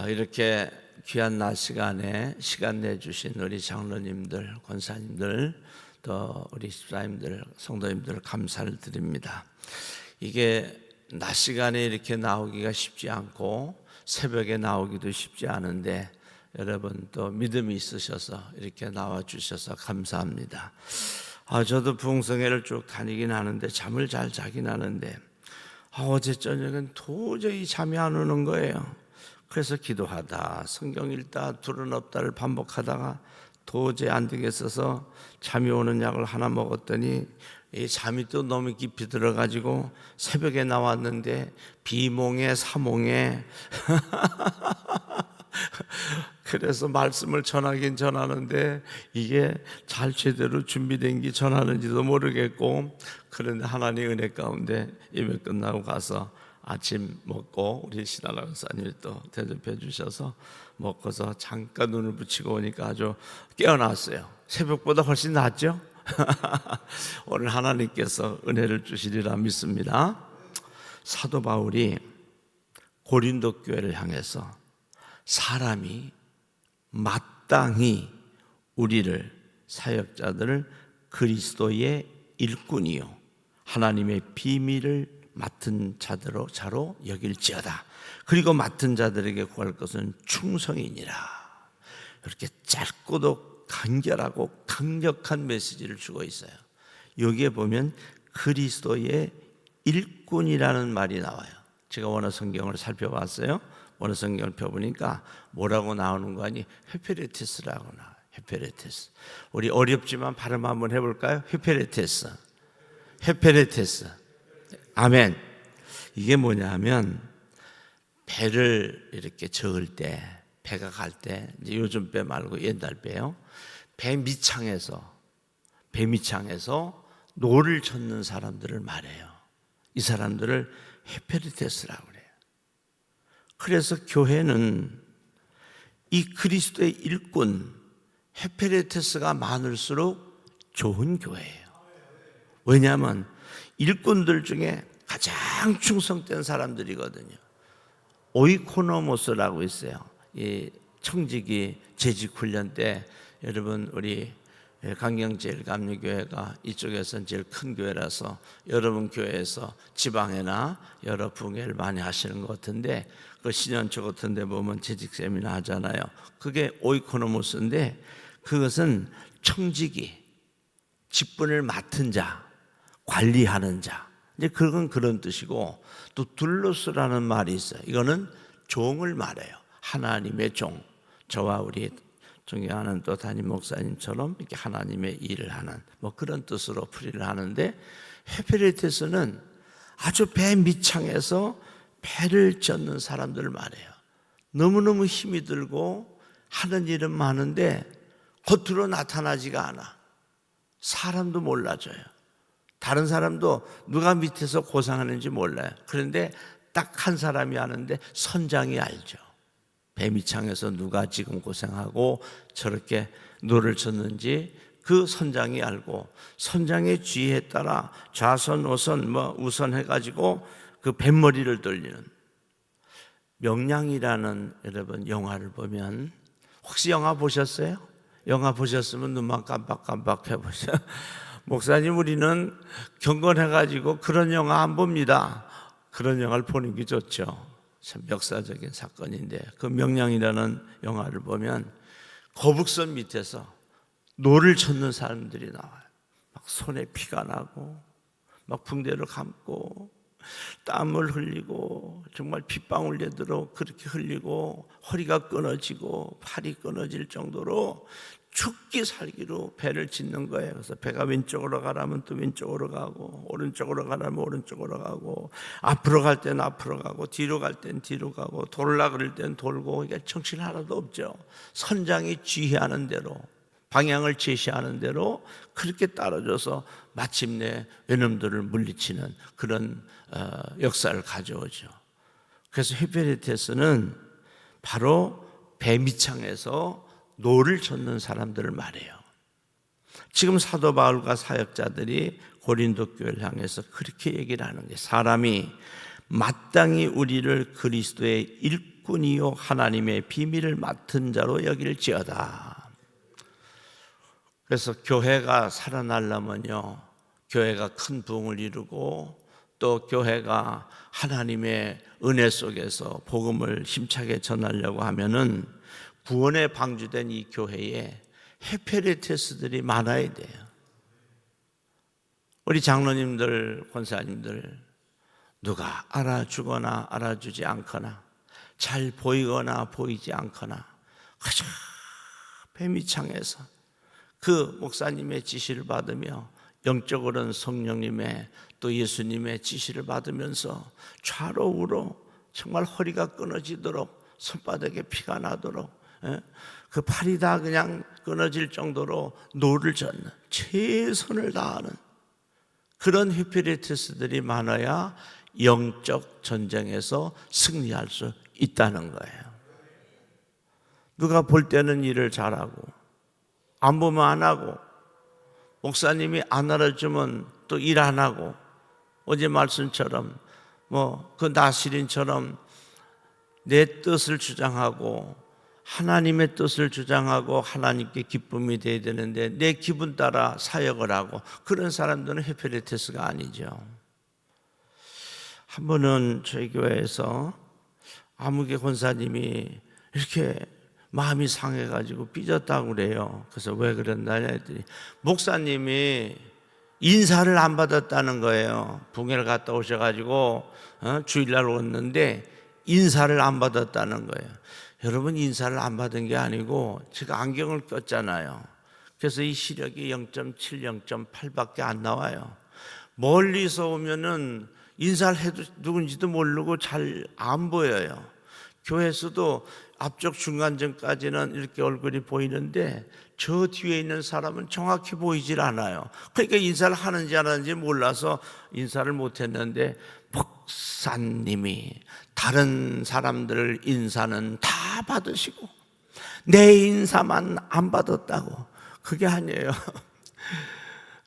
이렇게 귀한 낮 시간에 시간 내주신 우리 장로님들, 권사님들, 또 우리 집사님들, 성도님들 감사를 드립니다. 이게 낮 시간에 이렇게 나오기가 쉽지 않고 새벽에 나오기도 쉽지 않은데 여러분 또 믿음이 있으셔서 이렇게 나와주셔서 감사합니다. 저도 부흥성회를 쭉 다니긴 하는데 잠을 잘 자긴 하는데 어제 저녁엔 도저히 잠이 안 오는 거예요. 그래서 기도하다 성경 읽다 둘은 없다를 반복하다가 도저히 안 되겠어서 잠이 오는 약을 하나 먹었더니 이 잠이 또 너무 깊이 들어가지고 새벽에 나왔는데 비몽에 사몽에 그래서 말씀을 전하긴 전하는데 이게 잘 제대로 준비된 게 전하는지도 모르겠고, 그런데 하나님의 은혜 가운데 예배 끝나고 가서 아침 먹고 우리 신하라 권사님이 또 대접해 주셔서 먹고서 잠깐 눈을 붙이고 오니까 아주 깨어났어요. 새벽보다 훨씬 낫죠? 오늘 하나님께서 은혜를 주시리라 믿습니다. 사도 바울이 고린도 교회를 향해서 사람이 마땅히 우리를 사역자들을 그리스도의 일꾼이요 하나님의 비밀을 맡은 자로 여길지어다. 그리고 맡은 자들에게 구할 것은 충성이니라. 이렇게 짧고도 간결하고 강력한 메시지를 주고 있어요. 여기에 보면 그리스도의 일꾼이라는 말이 나와요. 제가 원어 성경을 살펴봤어요. 원어 성경을 펴보니까 뭐라고 나오는 거 아니? 헤페레테스라고 나와요. 헤페레테스. 우리 어렵지만 발음 한번 해볼까요? 헤페레테스. 헤페레테스. 아멘. 이게 뭐냐면 배를 이렇게 저을 때, 배가 갈 때, 이제 요즘 배 말고 옛날 배요. 배 밑창에서 노를 젓는 사람들을 말해요. 이 사람들을 헤페레테스라고 그래요. 그래서 교회는 이 그리스도의 일꾼 헤페레테스가 많을수록 좋은 교회예요. 왜냐하면 일꾼들 중에 가장 충성된 사람들이거든요. 오이코노모스라고 있어요. 이 청지기 재직훈련 때 여러분 우리 강경제일감리교회가 이쪽에서는 제일 큰 교회라서 여러분 교회에서 지방에나 여러 부흥회를 많이 하시는 것 같은데 그 신년초 같은 데 보면 재직 세미나 하잖아요. 그게 오이코노모스인데 그것은 청지기, 직분을 맡은 자, 관리하는 자. 이제 그건 그런 뜻이고 또 둘로스라는 말이 있어요. 이거는 종을 말해요. 하나님의 종. 저와 우리 존경하는 또 담임 목사님처럼 이렇게 하나님의 일을 하는 뭐 그런 뜻으로 풀이를 하는데 헤페레테스는 아주 배 밑창에서 배를 젓는 사람들을 말해요. 너무너무 힘이 들고 하는 일은 많은데 겉으로 나타나지가 않아. 사람도 몰라줘요. 다른 사람도 누가 밑에서 고생하는지 몰라요. 그런데 딱 한 사람이 아는데 선장이 알죠. 배 밑창에서 누가 지금 고생하고 저렇게 노를 젓는지 그 선장이 알고 선장의 지혜에 따라 좌선, 우선, 우선 해가지고 그 뱃머리를 돌리는 명량이라는 여러분 영화를 보면 혹시 영화 보셨어요? 영화 보셨으면 눈만 깜빡깜빡 해보세요. 목사님 우리는 경건해가지고 그런 영화 안 봅니다. 그런 영화를 보는 게 좋죠. 참 역사적인 사건인데 그 명량이라는 영화를 보면 거북선 밑에서 노를 젓는 사람들이 나와요. 막 손에 피가 나고 막 붕대를 감고 땀을 흘리고 정말 핏방울 내도록 그렇게 흘리고 허리가 끊어지고 팔이 끊어질 정도로 죽기 살기로 배를 짓는 거예요. 그래서 배가 왼쪽으로 가라면 또 왼쪽으로 가고 오른쪽으로 가라면 오른쪽으로 가고 앞으로 갈 땐 앞으로 가고 뒤로 갈 땐 뒤로 가고 돌라 그럴 땐 돌고 이게 정신 하나도 없죠. 선장이 지휘하는 대로 방향을 제시하는 대로 그렇게 따라줘서 마침내 외놈들을 물리치는 그런 역사를 가져오죠. 그래서 헤페레테스는 바로 배 밑창에서 노를 젓는 사람들을 말해요. 지금 사도 바울과 사역자들이 고린도 교회를 향해서 그렇게 얘기를 하는 게 사람이 마땅히 우리를 그리스도의 일꾼이요 하나님의 비밀을 맡은 자로 여길지어다. 그래서 교회가 살아나려면요, 교회가 큰 부흥을 이루고 또 교회가 하나님의 은혜 속에서 복음을 힘차게 전하려고 하면은 구원에 방주된 이 교회에 헤페레테스들이 많아야 돼요. 우리 장로님들, 권사님들, 누가 알아주거나 알아주지 않거나 잘 보이거나 보이지 않거나 그저 뱀이창에서 그 목사님의 지시를 받으며 영적으로는 성령님의 또 예수님의 지시를 받으면서 좌로 우로 정말 허리가 끊어지도록 손바닥에 피가 나도록 그 팔이 다 그냥 끊어질 정도로 노를 젓는 최선을 다하는 그런 히피레테스들이 많아야 영적 전쟁에서 승리할 수 있다는 거예요. 누가 볼 때는 일을 잘하고 안 보면 안 하고 목사님이 안 알아주면 또 일 안 하고 어제 말씀처럼 그 나시린처럼 내 뜻을 주장하고 하나님의 뜻을 주장하고 하나님께 기쁨이 돼야 되는데 내 기분 따라 사역을 하고 그런 사람들은 헤페레테스가 아니죠. 한 번은 저희 교회에서 아무개 권사님이 이렇게 마음이 상해가지고 삐졌다고 그래요. 그래서 왜 그랬나 했더니 목사님이 인사를 안 받았다는 거예요. 붕해를 갔다 오셔가지고 주일날 왔는데 인사를 안 받았다는 거예요. 여러분, 인사를 안 받은 게 아니고 제가 안경을 꼈잖아요. 그래서 이 시력이 0.7, 0.8밖에 안 나와요. 멀리서 오면은 인사를 해도 누군지도 모르고 잘 안 보여요. 교회에서도 앞쪽 중간전까지는 이렇게 얼굴이 보이는데 저 뒤에 있는 사람은 정확히 보이질 않아요. 그러니까 인사를 하는지 안 하는지 몰라서 인사를 못했는데 목사님이 다른 사람들 인사는 다 받으시고 내 인사만 안 받았다고. 그게 아니에요.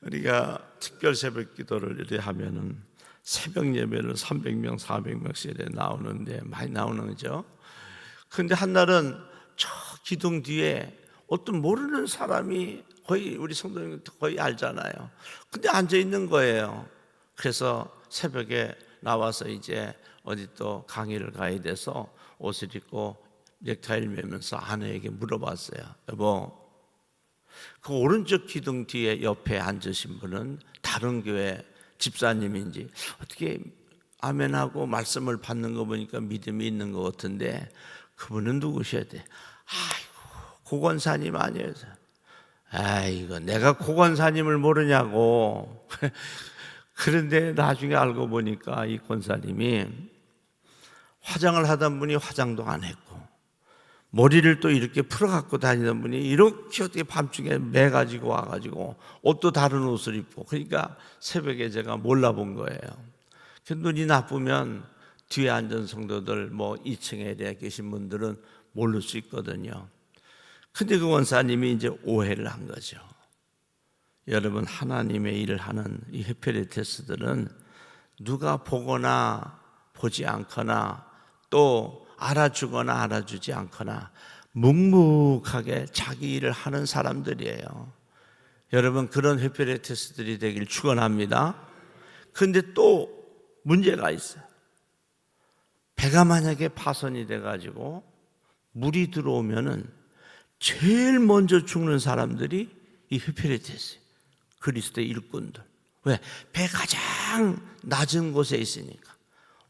우리가 특별 새벽 기도를 이렇게 하면은 새벽 예배를 300명, 400명씩 나오는데 많이 나오는 거죠. 그런데 한날은 저 기둥 뒤에 어떤 모르는 사람이 거의 우리 성도님 거의 알잖아요. 근데 앉아 있는 거예요. 그래서 새벽에 나와서 이제 어디 또 강의를 가야 돼서 옷을 입고 넥타이를 매면서 아내에게 물어봤어요. 여보, 그 오른쪽 기둥 뒤에 옆에 앉으신 분은 다른 교회 집사님인지 어떻게 아멘하고 말씀을 받는 거 보니까 믿음이 있는 것 같은데 그분은 누구셔야 돼? 아이고, 고건사님 아니에요. 아이고, 내가 고건사님을 모르냐고. 그런데 나중에 알고 보니까 이 권사님이 화장을 하던 분이 화장도 안 했고 머리를 또 이렇게 풀어갖고 다니던 분이 이렇게 어떻게 밤중에 매가지고 와가지고 옷도 다른 옷을 입고, 그러니까 새벽에 제가 몰라본 거예요. 눈이 나쁘면 뒤에 앉은 성도들 2층에 계신 분들은 모를 수 있거든요. 근데 그 원사님이 이제 오해를 한 거죠. 여러분, 하나님의 일을 하는 이 헤페레테스들은 누가 보거나 보지 않거나 또 알아주거나 알아주지 않거나 묵묵하게 자기 일을 하는 사람들이에요. 여러분, 그런 헤페레테스들이 되길 축원합니다. 그런데 또 문제가 있어요. 배가 만약에 파손이 돼가지고 물이 들어오면은 제일 먼저 죽는 사람들이 이 헤페레테스, 그리스도의 일꾼들. 왜? 배 가장 낮은 곳에 있으니까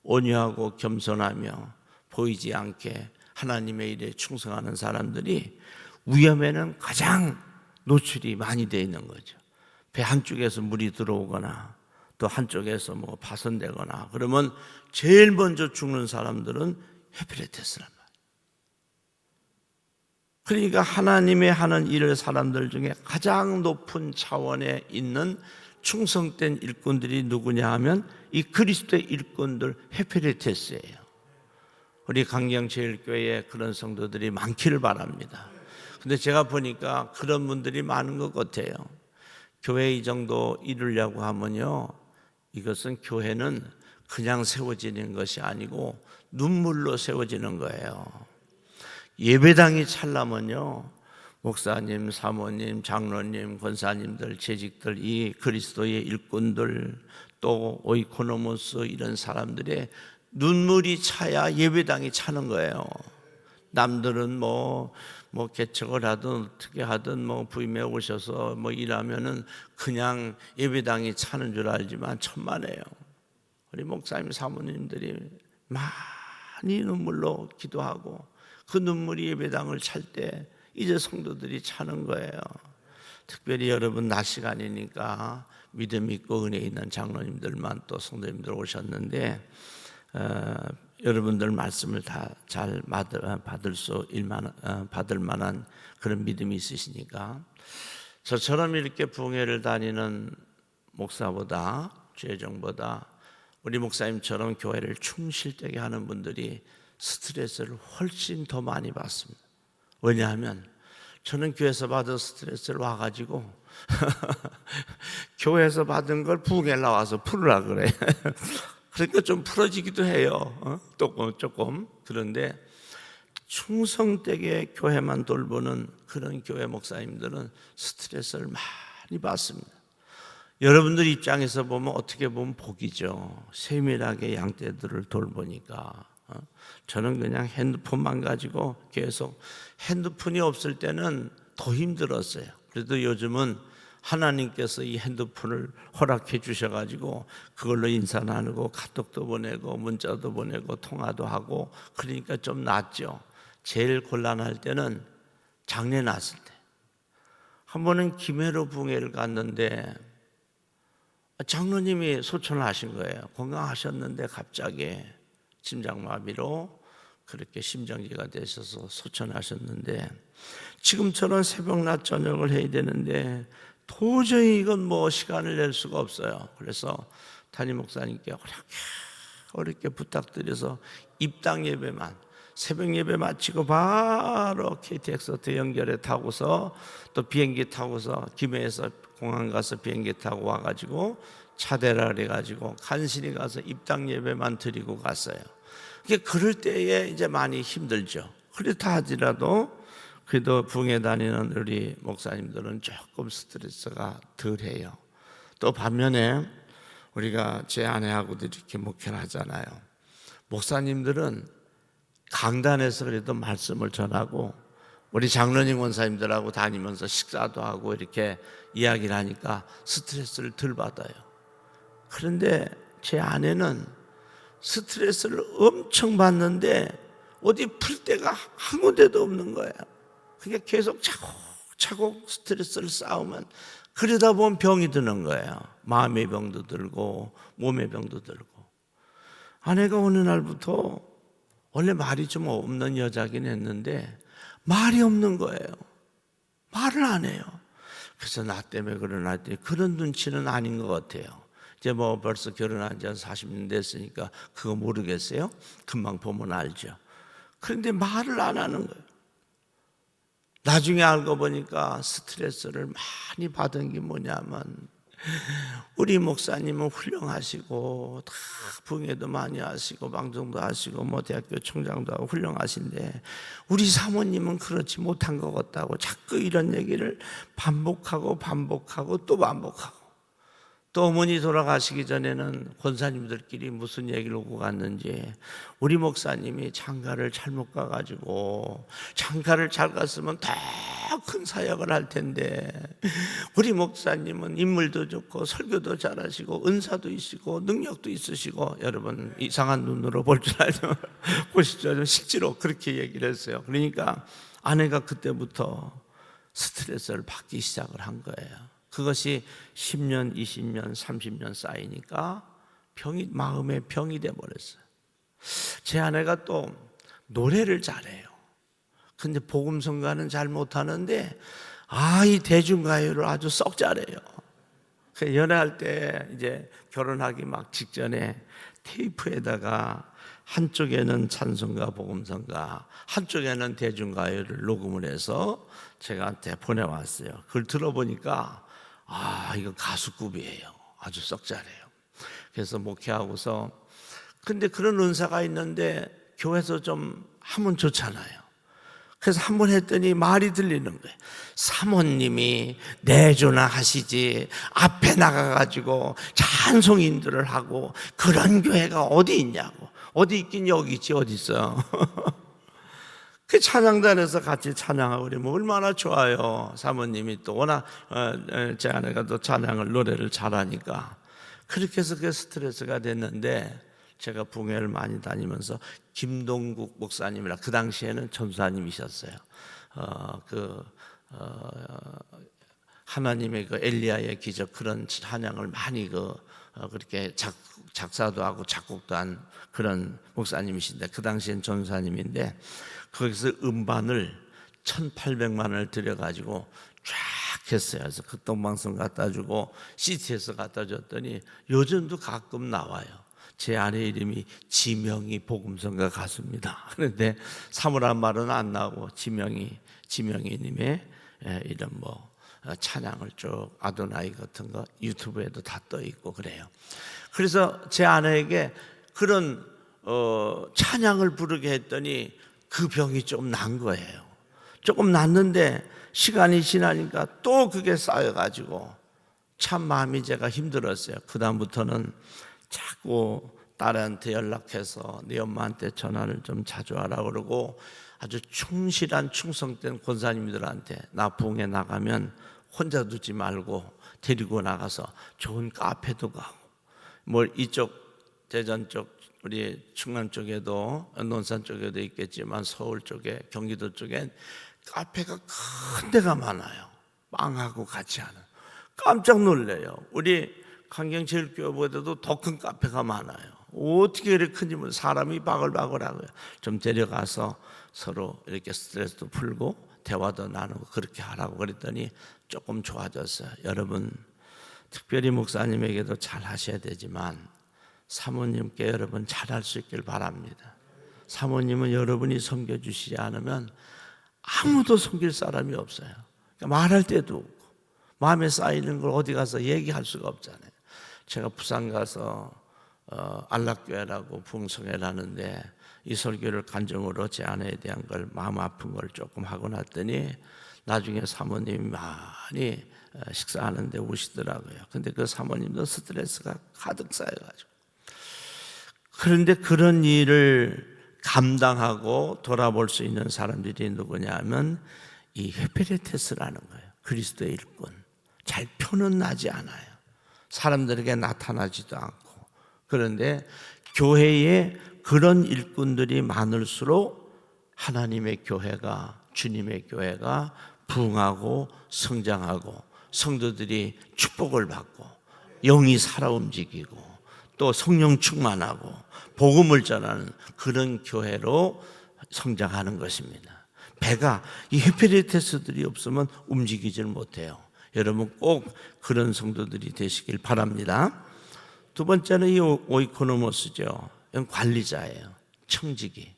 온유하고 겸손하며 보이지 않게 하나님의 일에 충성하는 사람들이 위험에는 가장 노출이 많이 되어 있는 거죠. 배 한쪽에서 물이 들어오거나 또 한쪽에서 파손되거나 그러면 제일 먼저 죽는 사람들은 헤페레테스란 말이에요. 그러니까 하나님의 하는 일을 사람들 중에 가장 높은 차원에 있는 충성된 일꾼들이 누구냐 하면 이 그리스도의 일꾼들 헤페레테스예요. 우리 강경제일교회에 그런 성도들이 많기를 바랍니다. 근데 제가 보니까 그런 분들이 많은 것 같아요. 교회 이 정도 이루려고 하면요, 이것은 교회는 그냥 세워지는 것이 아니고 눈물로 세워지는 거예요. 예배당이 차려면요, 목사님, 사모님, 장로님, 권사님들, 재직들, 이 그리스도의 일꾼들, 또 오이코노모스 이런 사람들의 눈물이 차야 예배당이 차는 거예요. 남들은 뭐 개척을 하든 어떻게 하든 부임해 오셔서 일하면은 그냥 예배당이 차는 줄 알지만 천만에요. 우리 목사님, 사모님들이 많이 눈물로 기도하고 그 눈물이 예배당을 찰 때 이제 성도들이 차는 거예요. 특별히 여러분 낮 시간이니까 믿음 있고 은혜 있는 장로님들만 또 성도님들 오셨는데 여러분들 말씀을 다 잘 받을 만한 그런 믿음이 있으시니까 저처럼 이렇게 부흥회를 다니는 목사보다 죄정보다 우리 목사님처럼 교회를 충실되게 하는 분들이 스트레스를 훨씬 더 많이 받습니다. 왜냐하면 저는 교회에서 받은 스트레스를 와가지고 교회에서 받은 걸 부흥회 나와서 풀으라 그래. 그러니까 좀 풀어지기도 해요. 조금. 그런데 충성되게 교회만 돌보는 그런 교회 목사님들은 스트레스를 많이 받습니다. 여러분들 입장에서 보면 어떻게 보면 복이죠. 세밀하게 양떼들을 돌보니까. 저는 그냥 핸드폰만 가지고 계속, 핸드폰이 없을 때는 더 힘들었어요. 그래도 요즘은 하나님께서 이 핸드폰을 허락해 주셔가지고 그걸로 인사 나누고 카톡도 보내고 문자도 보내고 통화도 하고 그러니까 좀 낫죠. 제일 곤란할 때는 장례 났을 때. 한 번은 김해로 부흥회를 갔는데 장로님이 소천을 하신 거예요. 건강하셨는데 갑자기 심장마비로 그렇게 심정지가 되셔서 소천하셨는데 지금처럼 새벽 낮 저녁을 해야 되는데 도저히 이건 시간을 낼 수가 없어요. 그래서 담임 목사님께 어렵게 부탁드려서 입당 예배만, 새벽 예배 마치고 바로 KTX 연결해 타고서 또 비행기 타고서 김해에서 공항 가서 비행기 타고 와가지고 차대라 그래가지고 간신히 가서 입당 예배만 드리고 갔어요. 그럴 때에 이제 많이 힘들죠. 그렇다 하더라도 그래도 부흥회 다니는 우리 목사님들은 조금 스트레스가 덜해요. 또 반면에 우리가 제 아내하고도 이렇게 목회를 하잖아요. 목사님들은 강단에서 그래도 말씀을 전하고 우리 장로님 권사님들하고 다니면서 식사도 하고 이렇게 이야기를 하니까 스트레스를 덜 받아요. 그런데 제 아내는 스트레스를 엄청 받는데 어디 풀 데가 한 군데도 없는 거예요. 그게 계속 차곡차곡 스트레스를 쌓으면 그러다 보면 병이 드는 거예요. 마음의 병도 들고 몸의 병도 들고. 아내가 어느 날부터 원래 말이 좀 없는 여자긴 했는데 말이 없는 거예요. 말을 안 해요. 그래서 나 때문에 그러나 했더니 그런 눈치는 아닌 것 같아요. 이제 벌써 결혼한 지 한 40년 됐으니까 그거 모르겠어요? 금방 보면 알죠. 그런데 말을 안 하는 거예요. 나중에 알고 보니까 스트레스를 많이 받은 게 뭐냐면 우리 목사님은 훌륭하시고 다 부흥회도 많이 하시고 방송도 하시고 대학교 총장도 하고 훌륭하신데 우리 사모님은 그렇지 못한 것 같다고 자꾸 이런 얘기를 반복하고 또 반복하고 또 어머니 돌아가시기 전에는 권사님들끼리 무슨 얘기를 오고 갔는지 우리 목사님이 장가를 잘못 가가지고 장가를 잘 갔으면 더 큰 사역을 할 텐데 우리 목사님은 인물도 좋고 설교도 잘하시고 은사도 있으시고 능력도 있으시고 여러분 이상한 눈으로 볼 줄 알죠? 보시죠. 실제로 그렇게 얘기를 했어요. 그러니까 아내가 그때부터 스트레스를 받기 시작을 한 거예요. 그것이 10년, 20년, 30년 쌓이니까 마음의 병이 돼버렸어요. 제 아내가 또 노래를 잘해요. 근데 복음성가는 잘 못하는데 이 대중가요를 아주 썩 잘해요. 연애할 때 이제 결혼하기 막 직전에 테이프에다가 한쪽에는 찬송가, 복음성가, 한쪽에는 대중가요를 녹음을 해서 제가한테 보내왔어요. 그걸 들어보니까 이거 가수급이에요. 아주 썩 잘해요. 그래서 목회하고서 근데 그런 은사가 있는데 교회에서 좀 하면 좋잖아요. 그래서 한번 했더니 말이 들리는 거예요. 사모님이 내조나 하시지 앞에 나가가지고 찬송인들을 하고 그런 교회가 어디 있냐고. 어디 있긴 여기 있지 어디 있어요. 그 찬양단에서 같이 찬양하고 그러면 얼마나 좋아요. 사모님이 또 워낙 제 아내가 또 찬양을 노래를 잘하니까 그렇게 해서 그 스트레스가 됐는데 제가 붕해를 많이 다니면서 김동국 목사님이라 그 당시에는 전사님이셨어요. 하나님의 그 엘리야의 기적 그런 찬양을 많이 그렇게 작사도 하고 작곡도 한 그런 목사님이신데 그 당시엔 전사님인데 거기서 음반을 1,800만 원을 들여가지고 쫙 했어요. 그래서 극동방송 갖다 주고 CT에서 갖다 줬더니 요즘도 가끔 나와요. 제 아내 이름이 지명이 복음성가 가수입니다. 그런데 사무란 말은 안 나오고 지명이님의 이런 찬양을 쭉 아도나이 같은 거 유튜브에도 다 떠 있고 그래요. 그래서 제 아내에게 그런 찬양을 부르게 했더니 그 병이 좀 난 거예요. 조금 났는데 시간이 지나니까 또 그게 쌓여가지고 참 마음이 제가 힘들었어요. 그 다음부터는 자꾸 딸한테 연락해서 네 엄마한테 전화를 좀 자주 하라 그러고 아주 충실한 충성된 권사님들한테 나 부흥회 나가면 혼자 두지 말고 데리고 나가서 좋은 카페도 가고 이쪽 대전 쪽 우리 충남 쪽에도 논산 쪽에도 있겠지만 서울 쪽에 경기도 쪽엔 카페가 큰 데가 많아요. 빵하고 같이 하는. 깜짝 놀래요. 우리 강경제일교회보다도 더 큰 카페가 많아요. 어떻게 이렇게 큰지 모르겠어요. 사람이 바글바글하고요. 좀 데려가서 서로 이렇게 스트레스도 풀고 대화도 나누고 그렇게 하라고 그랬더니 조금 좋아졌어요. 여러분 특별히 목사님에게도 잘 하셔야 되지만 사모님께 여러분 잘할 수 있길 바랍니다. 사모님은 여러분이 섬겨주시지 않으면 아무도 섬길 사람이 없어요. 그러니까 말할 때도 없고 마음에 쌓이는 걸 어디 가서 얘기할 수가 없잖아요. 제가 부산 가서 안락교회라고 부흥성회를 하는데 이 설교를 간증으로 제 아내에 대한 걸 마음 아픈 걸 조금 하고 났더니 나중에 사모님이 많이 식사하는데 우시더라고요. 근데 그 사모님도 스트레스가 가득 쌓여가지고 그런데 그런 일을 감당하고 돌아볼 수 있는 사람들이 누구냐 하면 이 헤페레테스라는 거예요. 그리스도의 일꾼. 잘 표는 나지 않아요. 사람들에게 나타나지도 않고. 그런데 교회에 그런 일꾼들이 많을수록 하나님의 교회가 주님의 교회가 부흥하고 성장하고 성도들이 축복을 받고 영이 살아 움직이고 또 성령 충만하고 복음을 전하는 그런 교회로 성장하는 것입니다. 배가 이 헤페레테스들이 없으면 움직이질 못해요. 여러분 꼭 그런 성도들이 되시길 바랍니다. 두 번째는 이 오이코노모스죠. 이건 관리자예요. 청지기.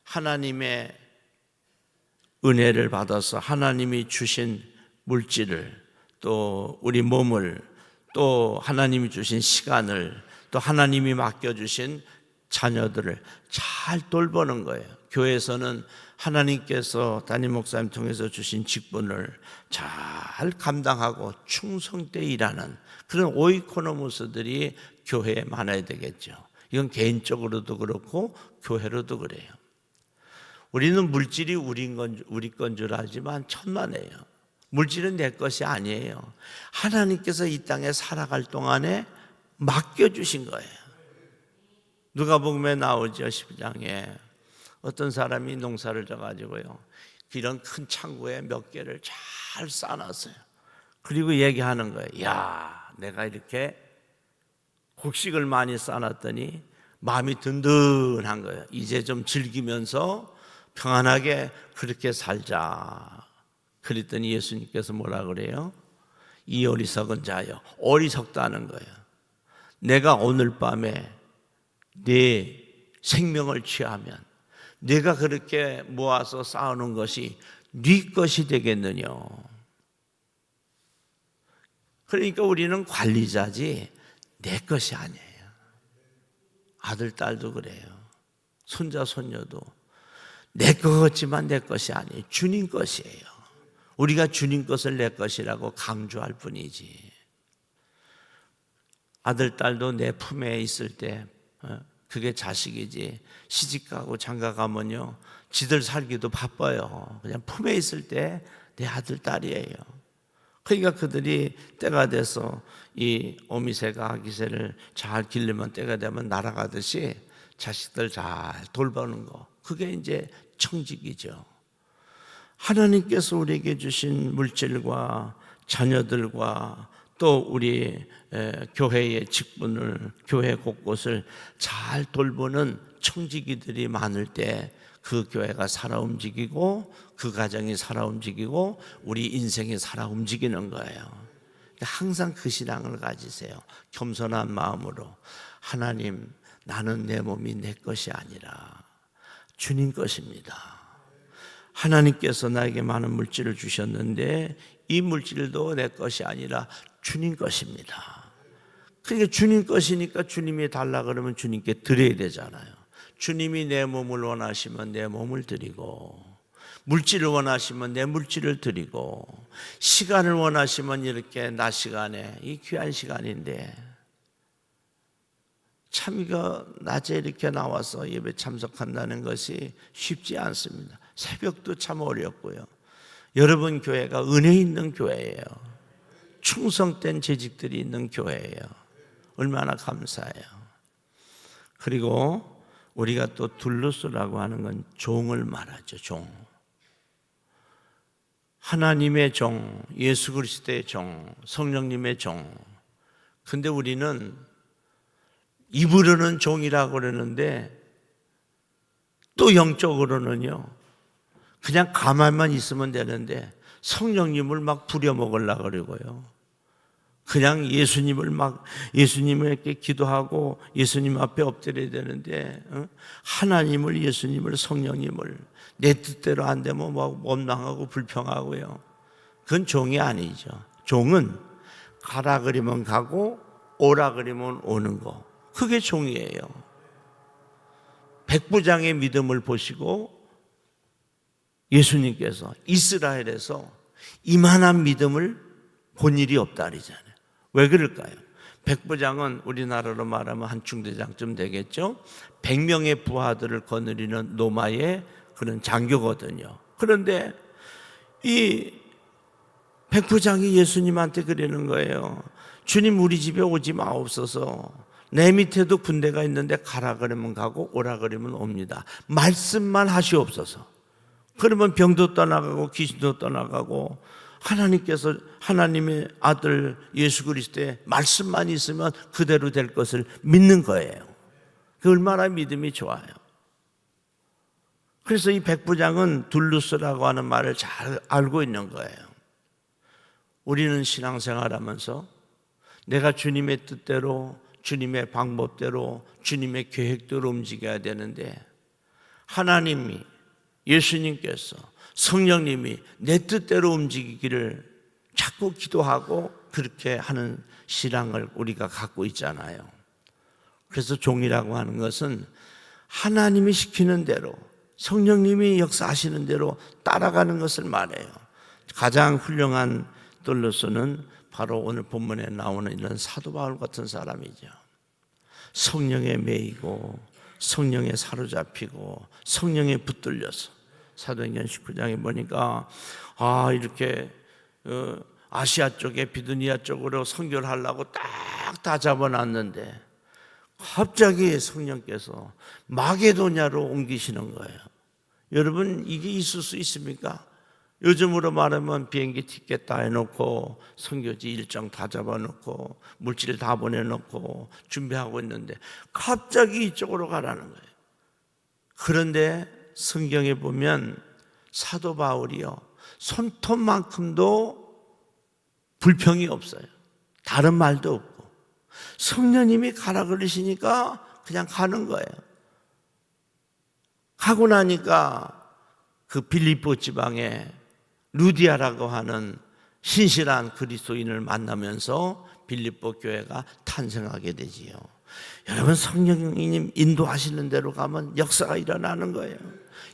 하나님의 은혜를 받아서 하나님이 주신 물질을 또 우리 몸을 또 하나님이 주신 시간을 또 하나님이 맡겨주신 자녀들을 잘 돌보는 거예요. 교회에서는 하나님께서 담임 목사님 통해서 주신 직분을 잘 감당하고 충성되게 일하는 그런 오이코노모스들이 교회에 많아야 되겠죠. 이건 개인적으로도 그렇고 교회로도 그래요. 우리는 물질이 우리 건 줄 알지만 천만에요. 물질은 내 것이 아니에요. 하나님께서 이 땅에 살아갈 동안에 맡겨주신 거예요. 누가복음에 나오죠. 10장에 어떤 사람이 농사를 져가지고요 이런 큰 창고에 몇 개를 잘 쌓아놨어요. 그리고 얘기하는 거예요. 야, 내가 이렇게 곡식을 많이 쌓아놨더니 마음이 든든한 거예요. 이제 좀 즐기면서 평안하게 그렇게 살자. 그랬더니 예수님께서 뭐라 그래요? 이 어리석은 자여. 어리석다는 거예요. 내가 오늘 밤에 네 생명을 취하면 네가 그렇게 모아서 쌓아놓은 것이 네 것이 되겠느냐. 그러니까 우리는 관리자지 내 것이 아니에요. 아들, 딸도 그래요. 손자 손녀도 내 것 같지만 내 것이 아니에요. 주님 것이에요. 우리가 주님 것을 내 것이라고 강조할 뿐이지. 아들, 딸도 내 품에 있을 때 그게 자식이지. 시집가고 장가가면요 지들 살기도 바빠요. 그냥 품에 있을 때 내 아들, 딸이에요. 그러니까 그들이 때가 돼서 이 어미새가 아기새를 잘 기르면 때가 되면 날아가듯이 자식들 잘 돌보는 거, 그게 이제 청직이죠. 하나님께서 우리에게 주신 물질과 자녀들과 또 우리 교회의 직분을, 교회 곳곳을 잘 돌보는 청지기들이 많을 때 그 교회가 살아 움직이고 그 가정이 살아 움직이고 우리 인생이 살아 움직이는 거예요. 항상 그 신앙을 가지세요. 겸손한 마음으로 하나님, 나는 내 몸이 내 것이 아니라 주님 것입니다. 하나님께서 나에게 많은 물질을 주셨는데 이 물질도 내 것이 아니라 주님 것입니다. 그러니까 주님 것이니까 주님이 달라 그러면 주님께 드려야 되잖아요. 주님이 내 몸을 원하시면 내 몸을 드리고, 물질을 원하시면 내 물질을 드리고, 시간을 원하시면 이렇게 낮 시간에, 이 귀한 시간인데 참 이거 낮에 이렇게 나와서 예배 참석한다는 것이 쉽지 않습니다. 새벽도 참 어렵고요. 여러분 교회가 은혜 있는 교회예요. 충성된 재직들이 있는 교회예요. 얼마나 감사해요. 그리고 우리가 또 둘루스라고 하는 건 종을 말하죠. 종. 하나님의 종, 예수 그리스도의 종, 성령님의 종. 근데 우리는 입으로는 종이라고 그러는데 또 영적으로는요, 그냥 가만만 있으면 되는데 성령님을 막 부려먹으려고 그러고요. 그냥 예수님에게 기도하고 예수님 앞에 엎드려야 되는데 하나님을, 예수님을, 성령님을 내 뜻대로 안 되면 막 원망하고 불평하고요. 그건 종이 아니죠. 종은 가라 그러면 가고 오라 그러면 오는 거, 그게 종이에요. 백부장의 믿음을 보시고 예수님께서 이스라엘에서 이만한 믿음을 본 일이 없다 그러잖아요. 왜 그럴까요? 백부장은 우리나라로 말하면 한 중대장쯤 되겠죠. 100명의 부하들을 거느리는 노마의 그런 장교거든요. 그런데 이 백부장이 예수님한테 그러는 거예요. 주님, 우리 집에 오지 마옵소서. 내 밑에도 군대가 있는데 가라 그러면 가고 오라 그러면 옵니다. 말씀만 하시옵소서. 그러면 병도 떠나가고 귀신도 떠나가고, 하나님께서 하나님의 아들 예수 그리스도의 말씀만 있으면 그대로 될 것을 믿는 거예요. 그 얼마나 믿음이 좋아요. 그래서 이 백부장은 둘루스라고 하는 말을 잘 알고 있는 거예요. 우리는 신앙생활하면서 내가 주님의 뜻대로, 주님의 방법대로, 주님의 계획대로 움직여야 되는데, 하나님이, 예수님께서, 성령님이 내 뜻대로 움직이기를 자꾸 기도하고 그렇게 하는 신앙을 우리가 갖고 있잖아요. 그래서 종이라고 하는 것은 하나님이 시키는 대로, 성령님이 역사하시는 대로 따라가는 것을 말해요. 가장 훌륭한 둘루스는 바로 오늘 본문에 나오는 이런 사도 바울 같은 사람이죠. 성령에 매이고 성령에 사로잡히고 성령에 붙들려서, 사도행전 19장에 보니까 이렇게 아시아 쪽에 비두니아 쪽으로 선교를 하려고 딱 다 잡아놨는데 갑자기 성령께서 마게도냐로 옮기시는 거예요. 여러분, 이게 있을 수 있습니까? 요즘으로 말하면 비행기 티켓 다 해놓고 선교지 일정 다 잡아놓고 물질 다 보내놓고 준비하고 있는데 갑자기 이쪽으로 가라는 거예요. 그런데 성경에 보면 사도 바울이요, 손톱만큼도 불평이 없어요. 다른 말도 없고 성령님이 가라 그러시니까 그냥 가는 거예요. 가고 나니까 그 빌립보 지방에 루디아라고 하는 신실한 그리스도인을 만나면서 빌립보 교회가 탄생하게 되지요. 여러분, 성령님 인도하시는 대로 가면 역사가 일어나는 거예요.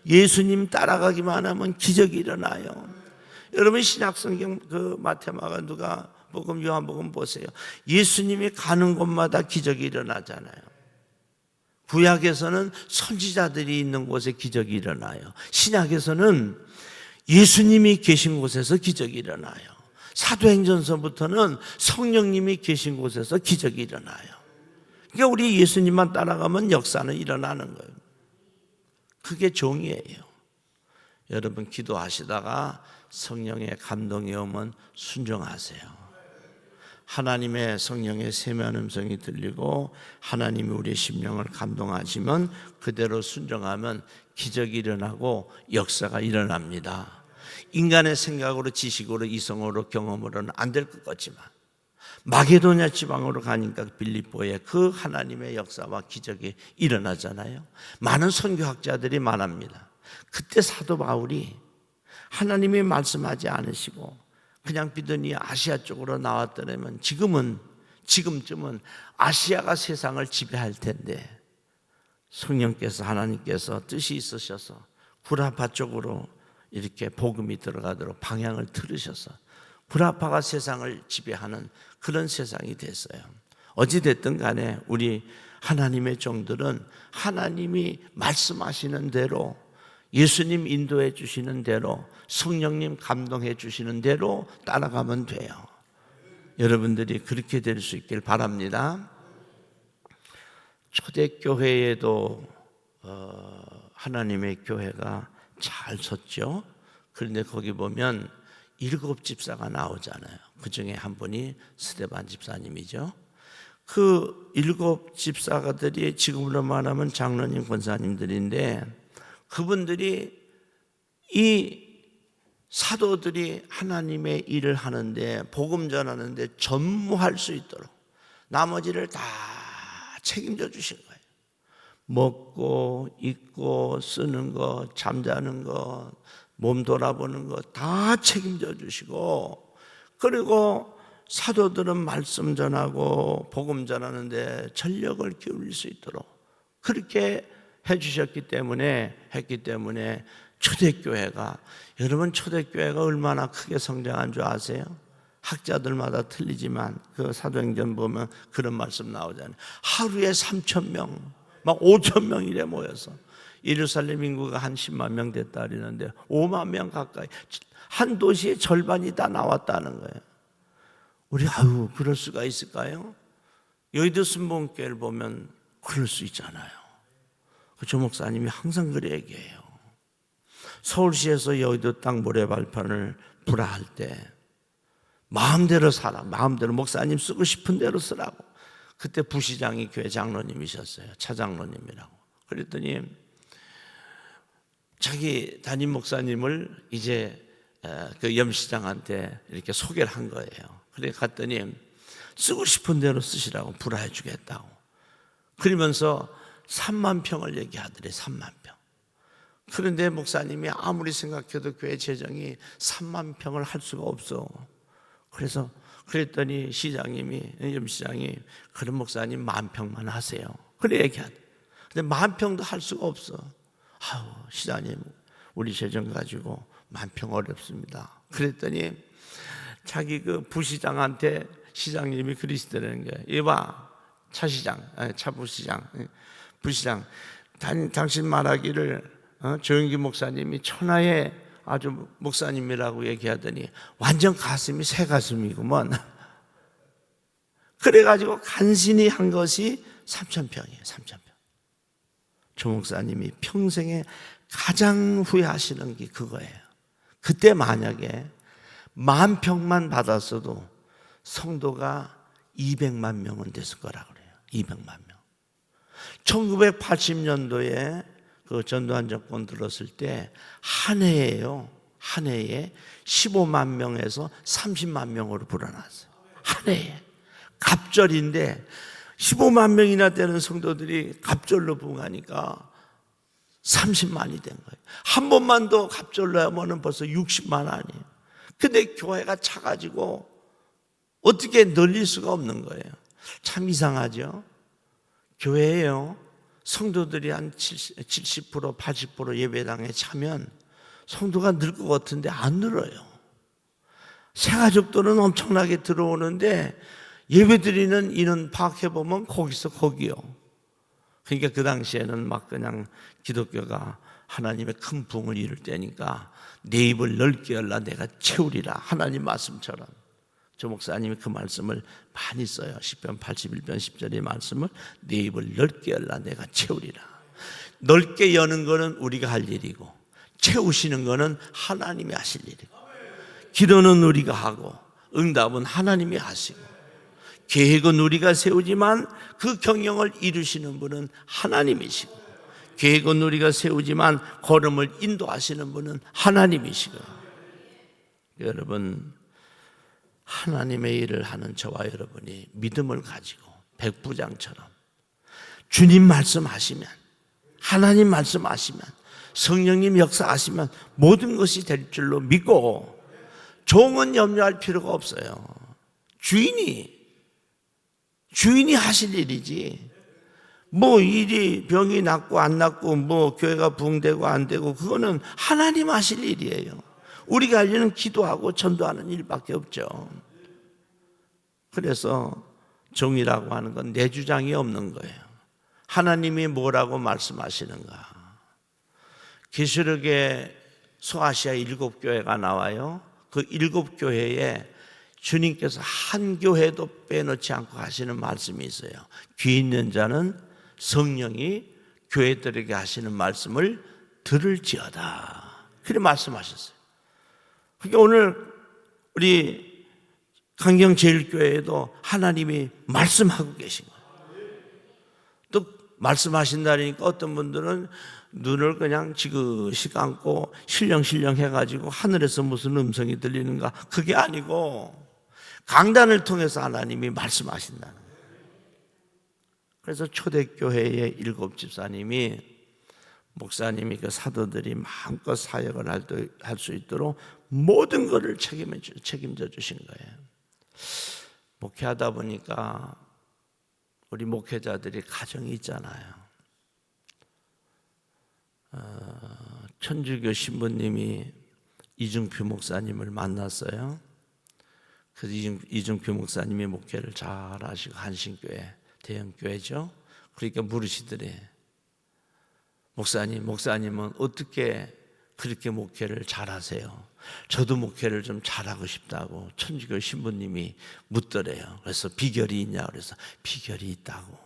예수님 따라가기만 하면 기적이 일어나요. 여러분, 신약성경 그 마태마가 누가복음 요한복음 보세요. 예수님이 가는 곳마다 기적이 일어나잖아요. 구약에서는 선지자들이 있는 곳에 기적이 일어나요. 신약에서는 예수님이 계신 곳에서 기적이 일어나요. 사도행전서부터는 성령님이 계신 곳에서 기적이 일어나요. 그러니까 우리 예수님만 따라가면 역사는 일어나는 거예요. 그게 종이에요. 여러분, 기도하시다가 성령의 감동이 오면 순종하세요. 하나님의 성령의 세미한 음성이 들리고 하나님이 우리의 심령을 감동하시면 그대로 순종하면 기적이 일어나고 역사가 일어납니다. 인간의 생각으로, 지식으로, 이성으로, 경험으로는 안 될 것 같지만 마게도냐 지방으로 가니까 빌립보에 그 하나님의 역사와 기적이 일어나잖아요. 많은 선교학자들이 말합니다. 그때 사도 바울이 하나님이 말씀하지 않으시고 그냥 비더니 아시아 쪽으로 나왔더라면 지금쯤은 아시아가 세상을 지배할 텐데 성령께서, 하나님께서 뜻이 있으셔서 구라파 쪽으로 이렇게 복음이 들어가도록 방향을 틀으셔서 구라파가 세상을 지배하는 그런 세상이 됐어요. 어찌됐든 간에 우리 하나님의 종들은 하나님이 말씀하시는 대로, 예수님 인도해 주시는 대로, 성령님 감동해 주시는 대로 따라가면 돼요. 여러분들이 그렇게 될 수 있길 바랍니다. 초대교회에도 하나님의 교회가 잘 섰죠. 그런데 거기 보면 7 집사가 나오잖아요. 그 중에 한 분이 스데반 집사님이죠. 그 7 집사가들이 지금으로 말하면 장로님, 권사님들인데 그분들이 이 사도들이 하나님의 일을 하는데, 복음 전하는데 전무할 수 있도록 나머지를 다 책임져 주신 거예요. 먹고 입고 쓰는 거, 잠자는 거, 몸 돌아보는 거 다 책임져 주시고, 그리고 사도들은 말씀 전하고 복음 전하는데 전력을 기울일 수 있도록 그렇게 했기 때문에 초대교회가, 여러분 초대교회가 얼마나 크게 성장한 줄 아세요? 학자들마다 틀리지만 그 사도행전 보면 그런 말씀 나오잖아요. 하루에 3,000명, 막 5,000명 이래 모여서 예루살렘 인구가 한 10만 명 됐다 그러는데 5만 명 가까이, 한 도시의 절반이 다 나왔다는 거예요. 우리 그럴 수가 있을까요? 여의도 순복음교회를 보면 그럴 수 있잖아요. 그 조 목사님이 항상 그래 얘기해요. 서울시에서 여의도 땅 모래 발판을 불화할 때 마음대로 살아, 마음대로 목사님 쓰고 싶은 대로 쓰라고. 그때 부시장이 교회 장로님이셨어요. 차장로님이라고. 그랬더니 자기 담임 목사님을 이제 그 염시장한테 이렇게 소개를 한 거예요. 그래 갔더니 쓰고 싶은 대로 쓰시라고, 불화해 주겠다고. 그러면서 3만 평을 얘기하더래. 3만 평. 그런데 목사님이 아무리 생각해도 교회 재정이 3만 평을 할 수가 없어. 그래서 그랬더니 시장님이, 염시장이, 그런 목사님 10,000평만 하세요. 그래 얘기하대. 근데 10,000평도 할 수가 없어. 시장님, 우리 재정 가지고 10,000평 어렵습니다. 그랬더니 자기 그 부시장한테 시장님이 그러시더라는 거예요. 이봐, 부시장, 당신 말하기를 조영기 목사님이 천하의 아주 목사님이라고 얘기하더니 완전 가슴이 새 가슴이구먼. 그래가지고 간신히 한 것이 3,000평이에요. 3,000평. 조 목사님이 평생에 가장 후회하시는 게 그거예요. 그때 만약에 10,000평만 받았어도 성도가 200만 명은 됐을 거라 그래요. 200만 명. 1980년도에 그 전두환 정권 들었을 때 한 해에요. 한 해에 15만 명에서 30만 명으로 불어났어요. 한 해에. 갑절인데 15만 명이나 되는 성도들이 갑절로 부응하니까 30만이 된 거예요. 한 번만 더 갑절로 하면 벌써 60만 아니에요. 근데 교회가 차가지고 어떻게 늘릴 수가 없는 거예요. 참 이상하죠. 교회에요, 성도들이 한 70%, 80% 예배당에 차면 성도가 늘 것 같은데 안 늘어요. 새가족들은 엄청나게 들어오는데 예배드리는 인원 파악해보면 거기서 거기요. 그러니까 그 당시에는 막 그냥 기독교가 하나님의 큰 부흥을 이룰 때니까 내 입을 넓게 열라 내가 채우리라, 하나님 말씀처럼. 조 목사님이 그 말씀을 많이 써요. 시편 81편 10절의 말씀을 내 입을 넓게 열라 내가 채우리라. 넓게 여는 거는 우리가 할 일이고 채우시는 거는 하나님이 하실 일이고, 기도는 우리가 하고 응답은 하나님이 하시고, 계획은 우리가 세우지만 그 경영을 이루시는 분은 하나님이시고, 계획은 우리가 세우지만 걸음을 인도하시는 분은 하나님이시고. 여러분, 하나님의 일을 하는 저와 여러분이 믿음을 가지고 백부장처럼 주님 말씀하시면, 하나님 말씀하시면, 성령님 역사하시면 모든 것이 될 줄로 믿고 종은 염려할 필요가 없어요. 주인이 하실 일이지, 뭐 일이 병이 낫고 안 낫고 뭐 교회가 부흥되고 안 되고 그거는 하나님 하실 일이에요. 우리가 할 일은 기도하고 전도하는 일밖에 없죠. 그래서 종이라고 하는 건 내 주장이 없는 거예요. 하나님이 뭐라고 말씀하시는가. 계시록에 소아시아 7교회가 나와요. 그 7교회에 주님께서 한 교회도 빼놓지 않고 하시는 말씀이 있어요. 귀 있는 자는 성령이 교회들에게 하시는 말씀을 들을지어다, 그렇게 말씀하셨어요. 그러니까 오늘 우리 강경제일교회에도 하나님이 말씀하고 계신 거예요. 또 말씀하신다니까 어떤 분들은 눈을 그냥 지그시 감고 실령실령 해가지고 하늘에서 무슨 음성이 들리는가, 그게 아니고 강단을 통해서 하나님이 말씀하신다는 거예요. 그래서 초대교회의 7 집사님이, 목사님이 그 사도들이 마음껏 사역을 할 수 있도록 모든 것을 책임져 주신 거예요. 목회하다 보니까 우리 목회자들이 가정이 있잖아요. 천주교 신부님이 이중표 목사님을 만났어요. 그래서 이중표 목사님이 목회를 잘 하시고, 한신교회 대형교회죠. 그러니까 물으시더래. 목사님은 어떻게 그렇게 목회를 잘하세요? 저도 목회를 좀 잘하고 싶다고 천주교 신부님이 묻더래요. 그래서 비결이 있냐 그래서 비결이 있다고.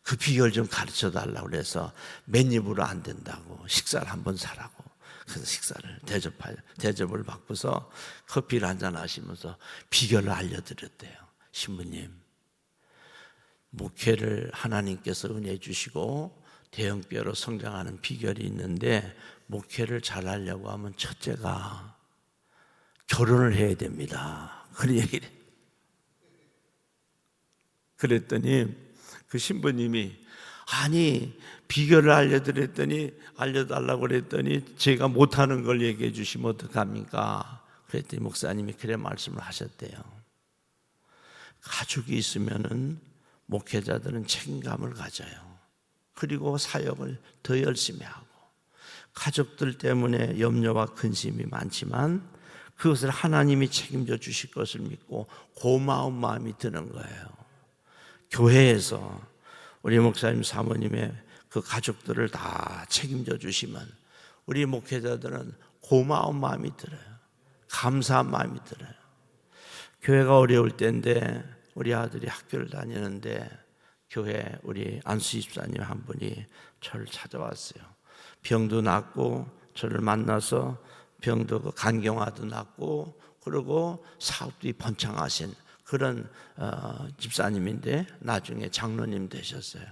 그 비결 좀 가르쳐 달라고 그래서 맨입으로 안 된다고 식사를 한번 사라고. 그래서 식사를 대접을 받고서 커피를 한잔 하시면서 비결을 알려드렸대요. 신부님, 목회를 하나님께서 은혜 주시고 대형교회로 성장하는 비결이 있는데, 목회를 잘하려고 하면 첫째가 결혼을 해야 됩니다, 그런 얘기를 해요. 그랬더니 그 신부님이, 아니 비결을 알려달라고 그랬더니 제가 못하는 걸 얘기해 주시면 어떡합니까? 그랬더니 목사님이 그래 말씀을 하셨대요. 가족이 있으면은 목회자들은 책임감을 가져요. 그리고 사역을 더 열심히 하고, 가족들 때문에 염려와 근심이 많지만 그것을 하나님이 책임져 주실 것을 믿고 고마운 마음이 드는 거예요. 교회에서 우리 목사님 사모님의 그 가족들을 다 책임져 주시면 우리 목회자들은 고마운 마음이 들어요. 감사한 마음이 들어요. 교회가 어려울 때인데 우리 아들이 학교를 다니는데 교회 우리 안수 집사님 한 분이 저를 찾아왔어요. 병도 낫고 저를 만나서 병도 간경화도 낫고, 그리고 사업도 번창하신 그런 집사님인데 나중에 장로님 되셨어요.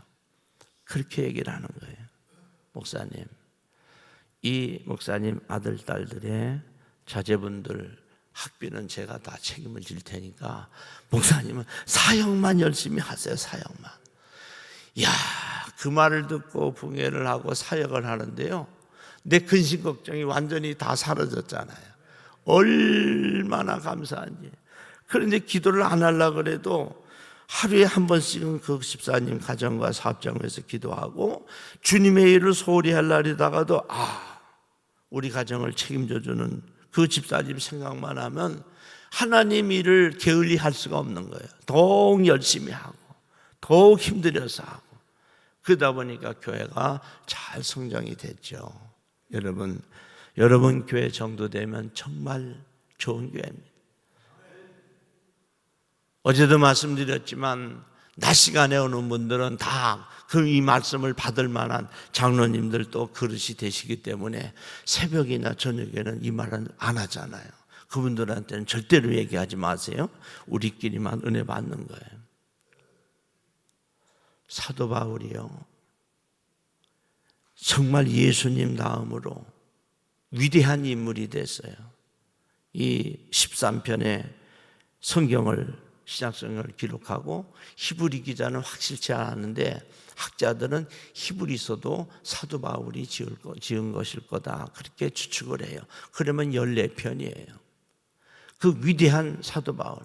그렇게 얘기를 하는 거예요. 목사님, 이 목사님 아들 딸들의 자제분들 학비는 제가 다 책임을 질 테니까 목사님은 사역만 열심히 하세요. 사역만. 야, 그 말을 듣고 붕해를 하고 사역을 하는데요, 내 근심 걱정이 완전히 다 사라졌잖아요. 얼마나 감사한지. 그런데 기도를 안 하려고 그래도 하루에 한 번씩은 그 집사님 가정과 사업장을 위해서 기도하고 주님의 일을 소홀히 할 날이다가도 우리 가정을 책임져주는 그 집사님 생각만 하면 하나님 일을 게을리 할 수가 없는 거예요. 더욱 열심히 하고 더욱 힘들여서 하고 그러다 보니까 교회가 잘 성장이 됐죠. 여러분 교회 정도 되면 정말 좋은 교회입니다. 어제도 말씀드렸지만 낮 시간에 오는 분들은 다 이 말씀을 받을 만한 장로님들도 그릇이 되시기 때문에 새벽이나 저녁에는 이 말은 안 하잖아요. 그분들한테는 절대로 얘기하지 마세요. 우리끼리만 은혜 받는 거예요. 사도 바울이요, 정말 예수님 다음으로 위대한 인물이 됐어요. 이 13편의 신약성경을 기록하고 히브리 기자는 확실치 않았는데 학자들은 히브리서도 사도 바울이 지은 것일 거다 그렇게 추측을 해요. 그러면 14편이에요. 그 위대한 사도 바울,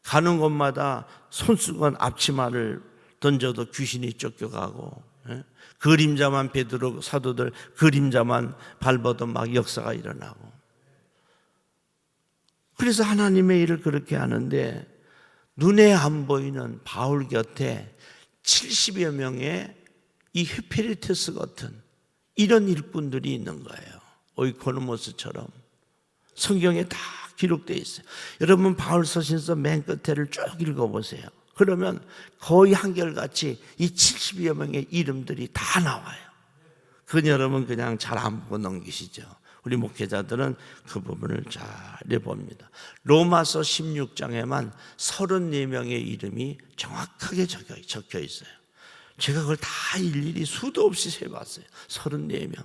가는 곳마다 손수건 앞치마를 던져도 귀신이 쫓겨가고, 그림자만 베드로 사도들 그림자만 밟아도 막 역사가 일어나고, 그래서 하나님의 일을 그렇게 하는데 눈에 안 보이는 바울 곁에 70여 명의 이 헤페리테스 같은 이런 일꾼들이 있는 거예요. 오이코노모스처럼 성경에 다 기록되어 있어요. 여러분 바울 서신서 맨 끝에를 쭉 읽어보세요. 그러면 거의 한결같이 이 70여 명의 이름들이 다 나와요. 그건 여러분 그냥 잘 안 보고 넘기시죠. 우리 목회자들은 그 부분을 잘 봅니다. 로마서 16장에만 34명의 이름이 정확하게 적혀 있어요. 제가 그걸 다 일일이 수도 없이 세봤어요. 34명.